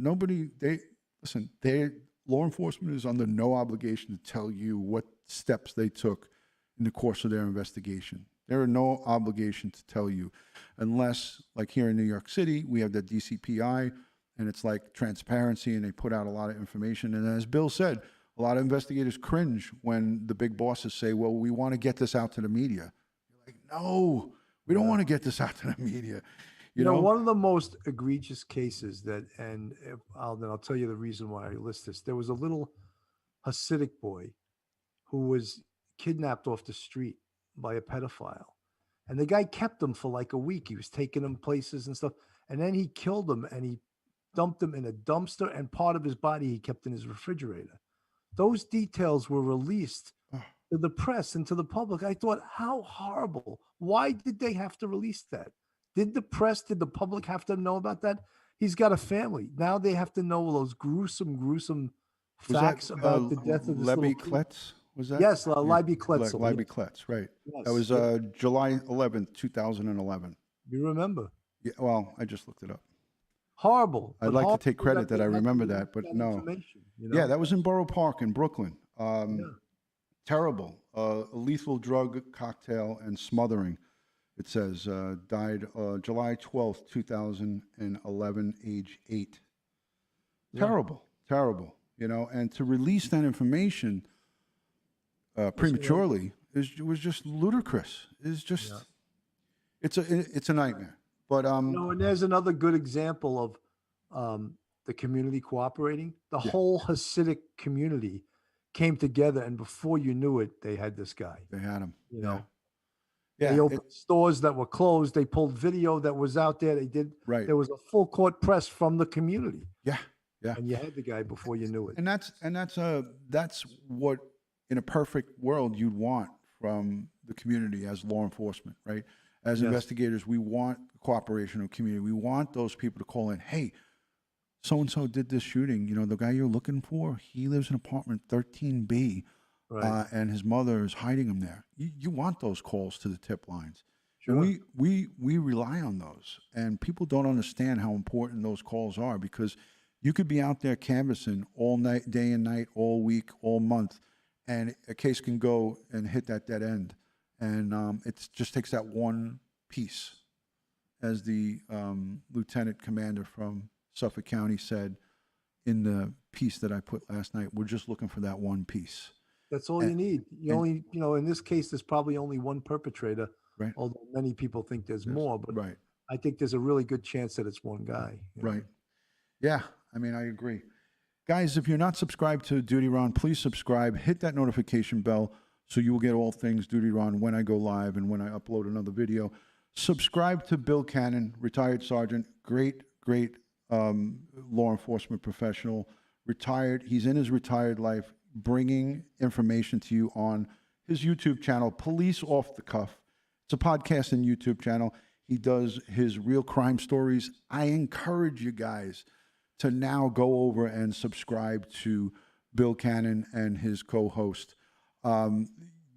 Law enforcement is under no obligation to tell you what steps they took in the course of their investigation. There are no obligation to tell you unless, like here in New York City, we have the DCPI and it's like transparency and they put out a lot of information. And as Bill said, a lot of investigators cringe when the big bosses say, well, we want to get this out to the media. You're like, no, we don't want to get this out to the media. You know, one of the most egregious cases then I'll tell you the reason why I list this. There was a little Hasidic boy who was kidnapped off the street by a pedophile. And the guy kept him for like a week. He was taking him places and stuff. And then he killed him and he dumped him in a dumpster, and part of his body he kept in his refrigerator. Those details were released to the press and to the public. I thought, how horrible. Why did they have to release that? Did the public have to know about that? He's got a family. Now they have to know those gruesome facts about the death of this Libby little kid. Kletz? Was that? Yes, Libby Kletzel. Libby Kletz, right. Yes. That was July 11th, 2011. You remember? Yeah, well, I just looked it up. Horrible. I'd like to take credit that I remember that, but no. Yeah, that was in Borough Park in Brooklyn. Terrible. A lethal drug cocktail and smothering. It says died July 12th, 2011, age 8. Terrible. And to release that information prematurely was just ludicrous. It's just, it's a nightmare. But and there's another good example of the community cooperating. The whole Hasidic community came together, and before you knew it, they had this guy. They had him. Yeah. Yeah, they opened stores that were closed. They pulled video that was out there. They did. Right. There was a full court press from the community. Yeah. And you had the guy before you knew it. And that's what in a perfect world you'd want from the community as law enforcement, right? As investigators, we want cooperation of community. We want those people to call in, hey, so-and-so did this shooting. The guy you're looking for, he lives in apartment 13B, and his mother is hiding him there. You want those calls to the tip lines. Sure. And we rely on those. And people don't understand how important those calls are because you could be out there canvassing all night, day and night, all week, all month, and a case can go and hit that dead end. And it just takes that one piece. As the lieutenant commander from Suffolk County said in the piece that I put last night, we're just looking for that one piece. That's all you need. In this case, there's probably only one perpetrator, right? Although many people think there's more, but right. I think there's a really good chance that it's one guy. Right. Yeah, I mean, I agree. Guys, if you're not subscribed to DutyRon, please subscribe, hit that notification bell so you will get all things DutyRon when I go live and when I upload another video. Subscribe to Bill Cannon, retired sergeant, great, great law enforcement professional, retired. He's in his retired life, bringing information to you on his YouTube channel, Police Off the Cuff. It's a podcast and YouTube channel. He does his real crime stories. I encourage you guys to now go over and subscribe to Bill Cannon and his co-host.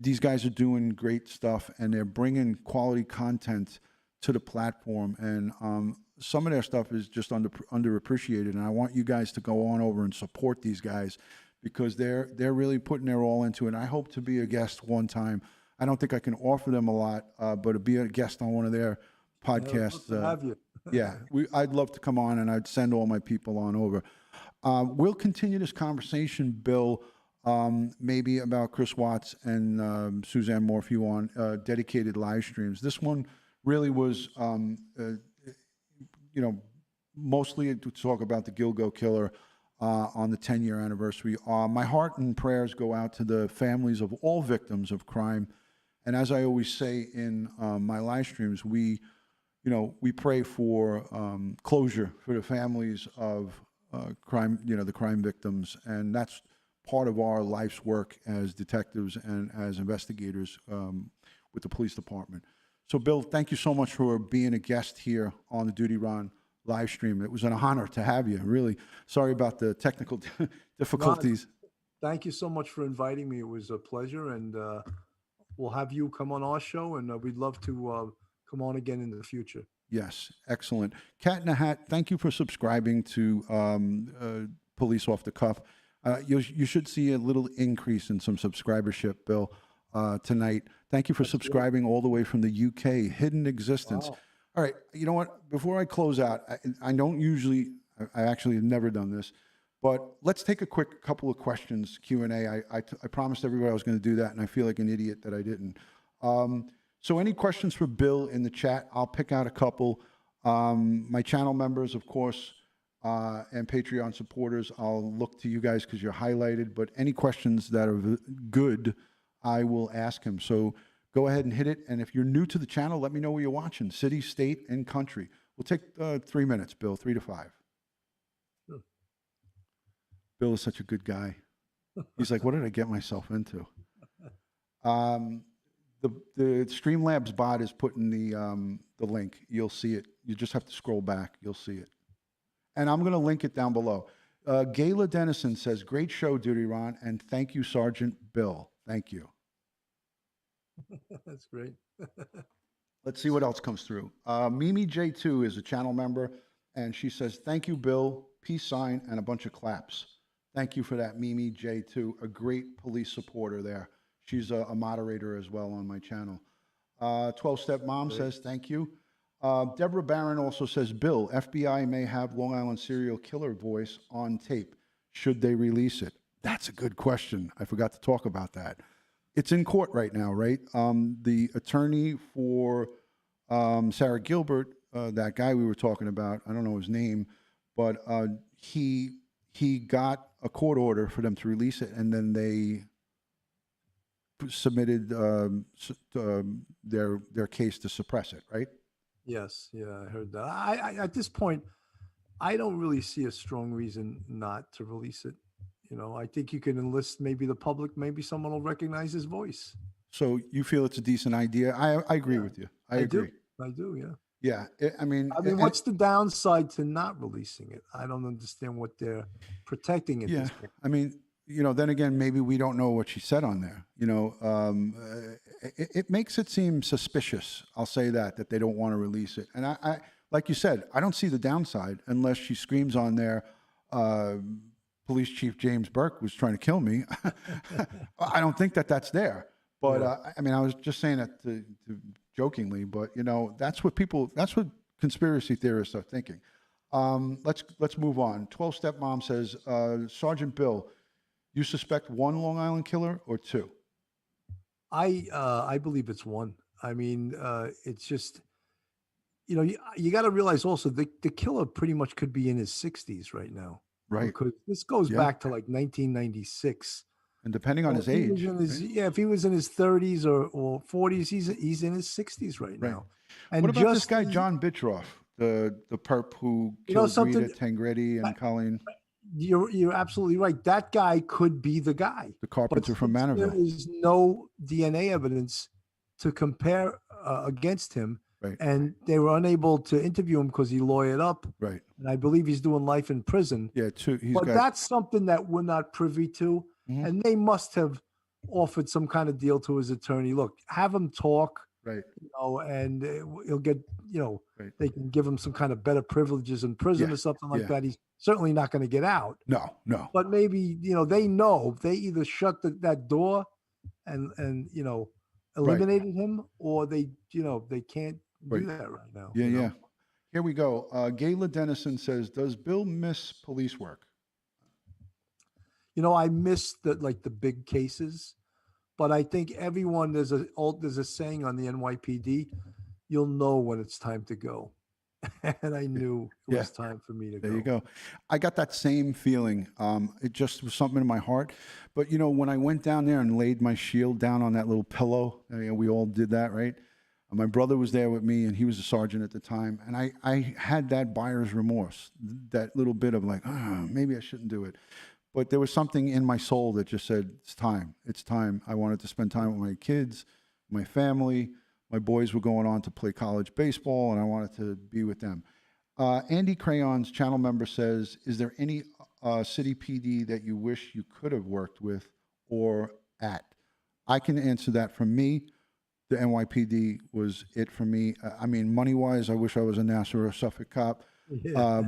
These guys are doing great stuff, and they're bringing quality content to the platform. And some of their stuff is just underappreciated. And I want you guys to go on over and support these guys because they're really putting their all into it. And I hope to be a guest one time. I don't think I can offer them a lot, but to be a guest on one of their podcasts. Have you? Yeah, I'd love to come on, and I'd send all my people on over. We'll continue this conversation, Bill, maybe about Chris Watts and Suzanne Morphew on dedicated live streams. This one really was, mostly to talk about the Gilgo killer on the 10-year anniversary. My heart and prayers go out to the families of all victims of crime. And as I always say in my live streams, we pray for closure for the families of crime, the crime victims. And that's part of our life's work as detectives and as investigators with the police department. So, Bill, thank you so much for being a guest here on the DutyRon live stream. It was an honor to have you, really. Sorry about the technical difficulties. Thank you so much for inviting me. It was a pleasure, and we'll have you come on our show, and we'd love to come on again in the future. Yes, excellent. Cat in a Hat, thank you for subscribing to Police Off the Cuff. You should see a little increase in some subscribership, Bill, tonight. Thank you for subscribing all the way from the UK. Hidden Existence. Wow. All right, you know what? Before I close out, I don't usually, I actually have never done this, but let's take a quick couple of questions, Q&A. I promised everybody I was going to do that, and I feel like an idiot that I didn't. So any questions for Bill in the chat? I'll pick out a couple. My channel members, of course, and Patreon supporters, I'll look to you guys because you're highlighted, but any questions that are good, I will ask him. So go ahead and hit it. And if you're new to the channel, let me know where you're watching, city, state, and country. We'll take 3 minutes, Bill, 3 to 5. Sure. Bill is such a good guy. He's like, what did I get myself into? The Streamlabs bot is putting the link. You'll see it. You just have to scroll back. You'll see it. And I'm going to link it down below. Gayla Dennison says, great show, DutyRon, and thank you, Sergeant Bill. Thank you. That's great. Let's see what else comes through. Mimi J2 is a channel member, and she says, thank you, Bill, peace sign, and a bunch of claps. Thank you for that, Mimi J2, a great police supporter there. She's a moderator as well on my channel. 12-Step Mom says, thank you. Deborah Barron also says, Bill, FBI may have Long Island serial killer voice on tape. Should they release it? That's a good question. I forgot to talk about that. It's in court right now, right? The attorney for Sarah Gilbert, that guy we were talking about, I don't know his name, but he got a court order for them to release it, and then they submitted their case to suppress it, right? Yes, yeah, I heard that. I at this point, I don't really see a strong reason not to release it. I think you can enlist maybe the public, maybe someone will recognize his voice. So you feel it's a decent idea? I agree with you. I agree. I do, yeah. Yeah, I mean, what's the downside to not releasing it? I don't understand what they're protecting at this point. I mean, then again, maybe we don't know what she said on there. It makes it seem suspicious. I'll say that they don't want to release it. And I like you said, I don't see the downside unless she screams on there, Police Chief James Burke was trying to kill me. I don't think that's there. But I mean, I was just saying that to jokingly, but that's what conspiracy theorists are thinking. Let's move on. 12-Step Mom says, Sergeant Bill, you suspect one Long Island killer or two? I believe it's one. I mean, it's just, you got to realize also the killer pretty much could be in his 60s right now. Right. Because this goes back to like 1996. And depending on Well, his age, right? yeah, if he was in his 30s or 40s, he's in his 60s right Right. now. What And about this just guy, the, John Bitroff, the perp who you know killed Rita something, Tangretti and Colleen, you're absolutely right. That guy could be the guy, the but carpenter from since there Manorville? is no DNA evidence to compare against him, Right, and they were unable to interview him because he lawyered up, right. and I believe he's doing life in prison. Yeah, he's But got, that's something that we're not privy to, mhm, and they must have offered some kind of deal to his attorney. Look, have him talk, right, and he'll get, right. they can give him some kind of better privileges in prison Yeah, or something like yeah. that. He's certainly not going to get out, No, no. but maybe, they know they either shut that door and Right, eliminated him, or they can't right. do that right now. Yeah, yeah. Here we go. Gayla Dennison says, "Does Bill miss police work?" I miss the big cases, but I think everyone, there's a saying on the NYPD, you'll know when it's time to go. And I knew it Yeah. was time for me to There you go. go. I got that same feeling. It just was something in my heart. But when I went down there and laid my shield down on that little pillow, we all did that, right? My brother was there with me, and he was a sergeant at the time, and I had that buyer's remorse, that little bit of like, maybe I shouldn't do it. But there was something in my soul that just said, it's time. It's time. I wanted to spend time with my kids, my family. My boys were going on to play college baseball, and I wanted to be with them. Andy Crayon's channel member says, is there any city PD that you wish you could have worked with or at? I can answer that from me. The NYPD was it for me. I mean, money-wise, I wish I was a Nassau or a Suffolk cop. Yeah.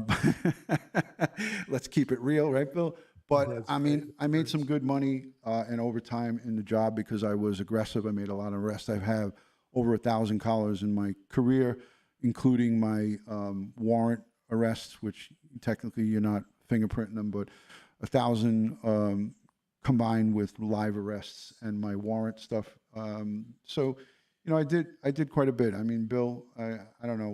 Let's keep it real, right, Bill? But That's I right. mean, I made some good money and overtime in the job because I was aggressive. I made a lot of arrests. I've had over 1,000 collars in my career, including my warrant arrests, which technically you're not fingerprinting them, but 1,000 combined with live arrests and my warrant stuff. So, I did quite a bit. I mean, Bill, I don't know.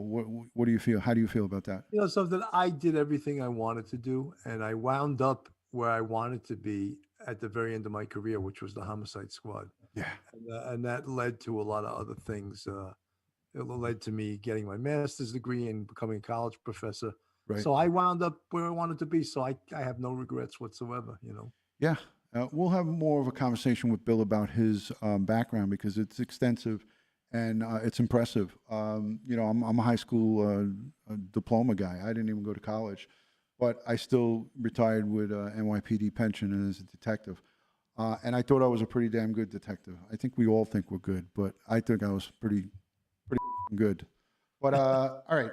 What do you feel? How do you feel about that? Something, I did everything I wanted to do, and I wound up where I wanted to be at the very end of my career, which was the homicide squad. Yeah. And that led to a lot of other things. It led to me getting my master's degree and becoming a college professor. Right. So I wound up where I wanted to be. So I have no regrets whatsoever. Yeah. We'll have more of a conversation with Bill about his background because it's extensive and it's impressive. I'm a high school diploma guy. I didn't even go to college, but I still retired with NYPD pension and as a detective. And I thought I was a pretty damn good detective. I think we all think we're good, but I think I was pretty good. But all right.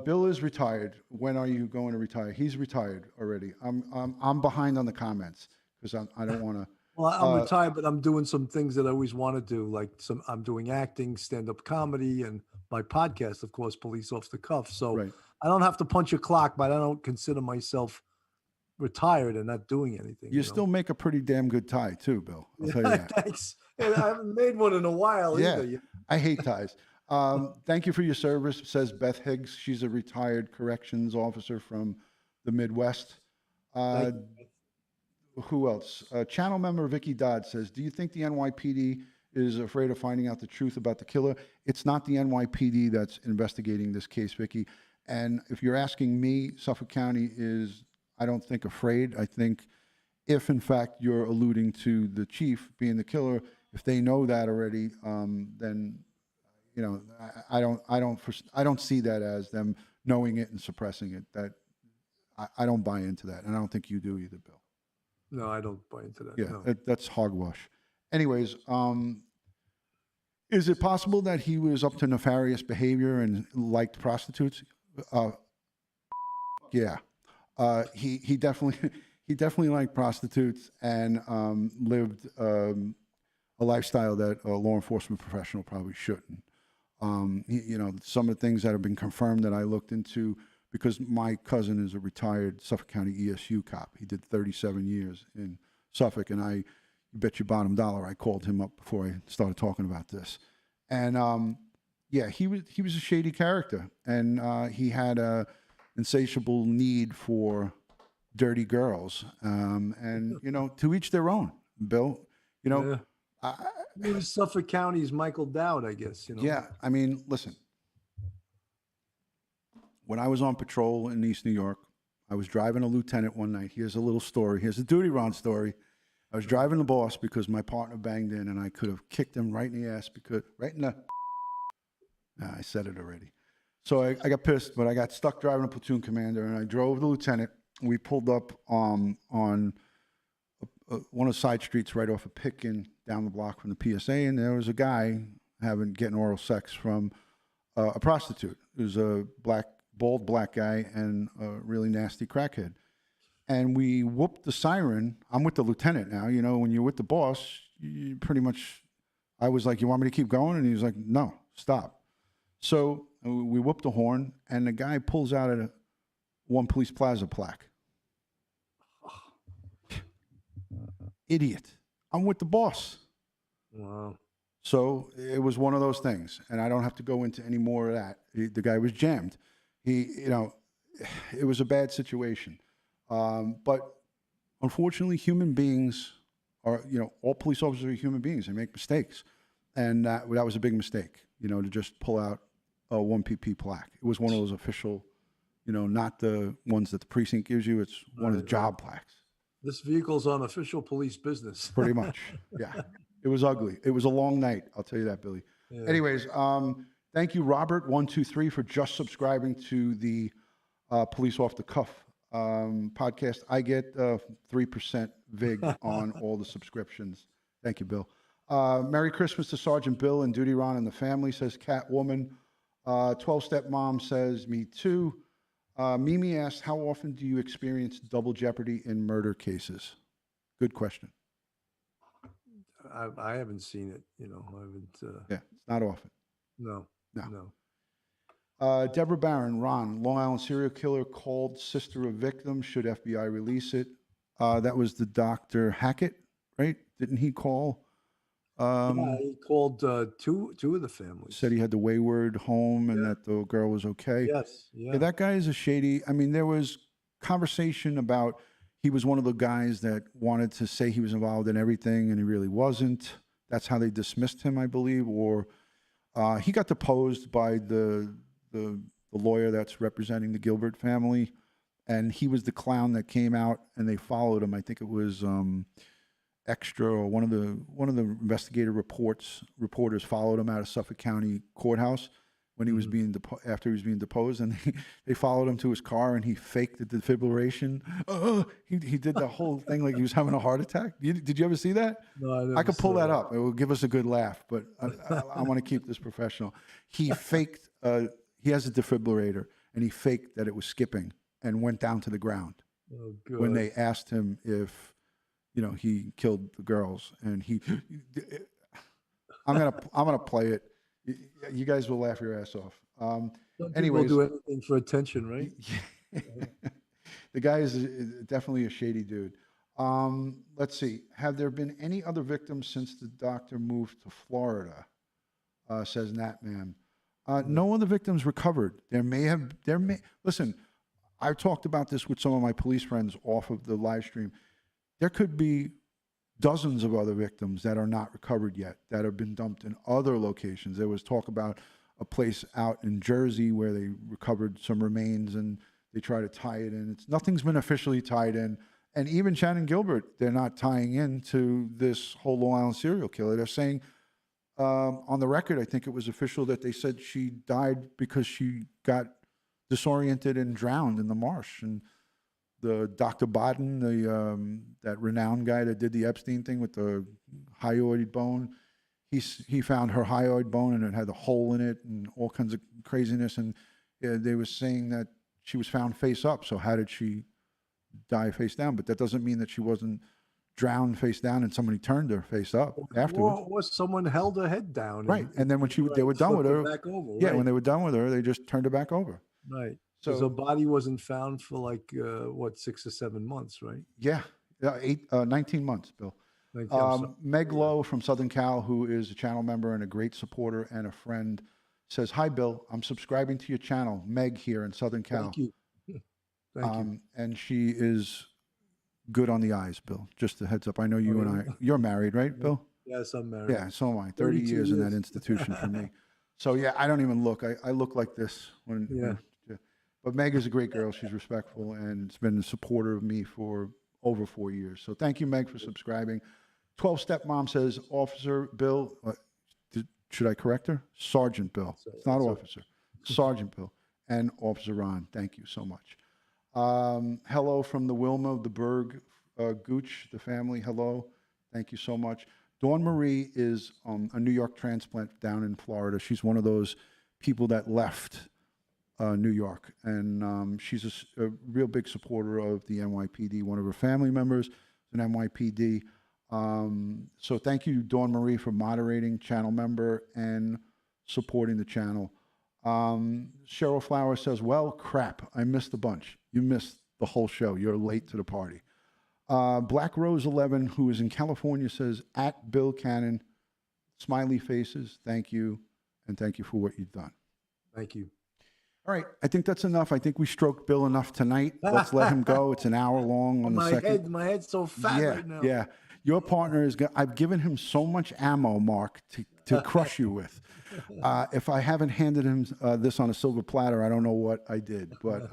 Bill is retired. When are you going to retire? He's retired already. I'm behind on the comments because I don't want to. Well, I'm retired, but I'm doing some things that I always want to do. I'm doing acting, stand-up comedy, and my podcast, of course, Police Off the Cuff. So Right. I don't have to punch a clock, but I don't consider myself retired and not doing anything. You still make a pretty damn good tie too, Bill. I'll tell you that. Thanks. And I haven't made one in a while Yeah, either. I hate ties. Thank you for your service, says Beth Higgs. She's a retired corrections officer from the Midwest. Thank Who else? Channel member Vicky Dodd says, do you think the NYPD is afraid of finding out the truth about the killer? It's not the NYPD that's investigating this case, Vicky. And if you're asking me, Suffolk County is, I don't think afraid. I think if in fact you're alluding to the chief being the killer, if they know that already, then I don't see that as them knowing it and suppressing it. That I don't buy into that, and I don't think you do either, Bill. No, I don't buy into that. Yeah, No. that's hogwash. Anyways, is it possible that he was up to nefarious behavior and liked prostitutes? Yeah, he definitely liked prostitutes and lived a lifestyle that a law enforcement professional probably shouldn't. Some of the things that have been confirmed that I looked into, because my cousin is a retired Suffolk County ESU cop. He did 37 years in Suffolk, and you bet your bottom dollar I called him up before I started talking about this. And he was a shady character, and he had a insatiable need for dirty girls. And, to each their own, Bill. You know, Yeah. I, He was Suffolk County's Michael Dowd, I guess, yeah, I mean, listen, when I was on patrol in East New York, I was driving a lieutenant one night. Here's a little story. Here's a DutyRon story. I was driving the boss because my partner banged in, and I could have kicked him right in the ass because right in the. Nah, I said it already. So I got pissed, but I got stuck driving a platoon commander, and I drove the lieutenant. We pulled up on one of the side streets right off of Pitkin, down the block from the PSA, and there was a guy getting oral sex from a prostitute. It was a bald black guy and a really nasty crackhead. And we whooped the siren. I'm with the lieutenant now. When you're with the boss, you pretty much, I was like, you want me to keep going? And he was like, no, stop. So we whooped the horn, and the guy pulls out a One Police Plaza plaque. Idiot. I'm with the boss. Wow. So it was one of those things, and I don't have to go into any more of that. The guy was jammed. It was a bad situation. But unfortunately, human beings are, all police officers are human beings. They make mistakes. And that was a big mistake, to just pull out a 1PP plaque. It was one of those official, not the ones that the precinct gives you. It's one of the job plaques. This vehicle's on official police business. Pretty much. Yeah. It was ugly. It was a long night. I'll tell you that, Billy. Yeah. Anyways, thank you, Robert123, for just subscribing to the Police Off the Cuff podcast. I get 3% VIG on all the subscriptions. Thank you, Bill. Merry Christmas to Sergeant Bill and DutyRon and the family, says Catwoman. 12-Step Mom says, me too. Mimi asks, how often do you experience double jeopardy in murder cases? Good question. I haven't seen it, I haven't. Yeah, it's not often. No. Deborah Barron, Ron, Long Island serial killer called sister of victim. Should FBI release it? That was the Dr. Hackett, right? Didn't he call? Yeah, he called two of the families. Said he had the wayward home and that the girl was okay. Yes. Yeah. That guy is a shady. I mean, there was conversation about he was one of the guys that wanted to say he was involved in everything, and he really wasn't. That's how they dismissed him, I believe. Or he got deposed by the lawyer that's representing the Gilbert family, and he was the clown that came out, and they followed him. I think it was Extra or one of the investigative reporters followed him out of Suffolk County Courthouse when he was after he was being deposed, and they followed him to his car, and he faked the defibrillation. He did the whole thing like he was having a heart attack. Did you ever see that? No, I could pull that up. It will give us a good laugh, but I want to keep this professional. He faked. He has a defibrillator, and he faked that it was skipping and went down to the ground. Oh, good. When they asked him if he killed the girls, and I'm gonna play it. You guys will laugh your ass off. Anyways, people do anything for attention, right? The guy is definitely a shady dude. Let's see. Have there been any other victims since the doctor moved to Florida? Says Nat Man. No other victims recovered. Listen, I've talked about this with some of my police friends off of the live stream. There could be dozens of other victims that are not recovered yet, that have been dumped in other locations. There was talk about a place out in Jersey where they recovered some remains and they try to tie it in. Nothing's been officially tied in. And even Shannon Gilbert, they're not tying in to this whole Long Island serial killer. They're saying on the record, I think it was official, that they said she died because she got disoriented and drowned in the marsh. And the Dr. Bodden, that renowned guy that did the Epstein thing with the hyoid bone, he found her hyoid bone and it had a hole in it and all kinds of craziness. And they were saying that she was found face up. So how did she die face down? But that doesn't mean that she wasn't drowned face down and somebody turned her face up afterwards. Or someone held her head down. Right. And then when they were done with her, back over, yeah, when they were done with her, they just turned her back over. Right. So her body wasn't found for like 6 or 7 months, right? Yeah, 19 months, Bill. Meg Lowe from Southern Cal, who is a channel member and a great supporter and a friend, says, "Hi, Bill. I'm subscribing to your channel. Meg here in Southern Cal." Thank you. Thank you. And she is good on the eyes, Bill. Just a heads up. I know you Oh, and yeah? you're married, right, Yeah. Bill? Yes, I'm married. Yeah, so am I. 30 32 years in that years. institution for me. So yeah, I don't even look. I look like this Yeah. yeah. But Meg is a great girl. She's respectful and has been a supporter of me for over 4 years. So thank you, Meg, for subscribing. 12-step mom says, Officer Bill, should I correct her? Sergeant Bill. So It's not it's officer. Sergeant Bill and Officer Ron. Thank you so much. Hello from the Wilma, the Berg, Gooch, the family. Hello. Thank you so much. Dawn Marie is a New York transplant down in Florida. She's one of those people that left New York, and she's a real big supporter of the NYPD. One of her family members is an NYPD. So thank you, Dawn Marie, for moderating, channel member, and supporting the channel. Cheryl Flower says, well, crap, I missed a bunch. You missed the whole show. You're late to the party. Black Rose 11, who is in California, says, at Bill Cannon, smiley faces, thank you, and thank you for what you've done. Thank you. All right, I think that's enough. I think we stroked Bill enough tonight. Let's let him go. It's an hour long on the second. My head's so fat right now. Yeah. Your partner is, I've given him so much ammo, Mark, to crush you with. If I haven't handed him this on a silver platter, I don't know what I did. But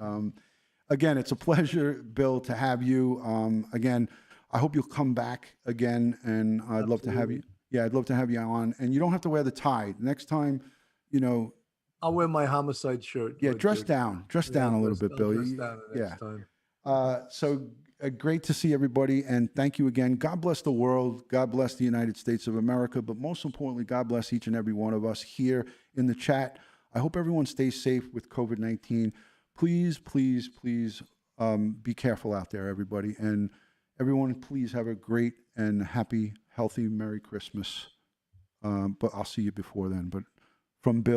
again, it's a pleasure, Bill, to have you. Again, I hope you'll come back again, and I'd love to have you. Yeah, I'd love to have you on. And you don't have to wear the tie. Next time, you know. I'll wear my homicide shirt. Yeah, dress down a little bit, Bill. Dress down the next time. So great to see everybody, and thank you again. God bless the world. God bless the United States of America, but most importantly, God bless each and every one of us here in the chat. I hope everyone stays safe with COVID-19. Please, please, please be careful out there, everybody. And everyone, please have a great and happy, healthy, Merry Christmas. But I'll see you before then. But from Bill.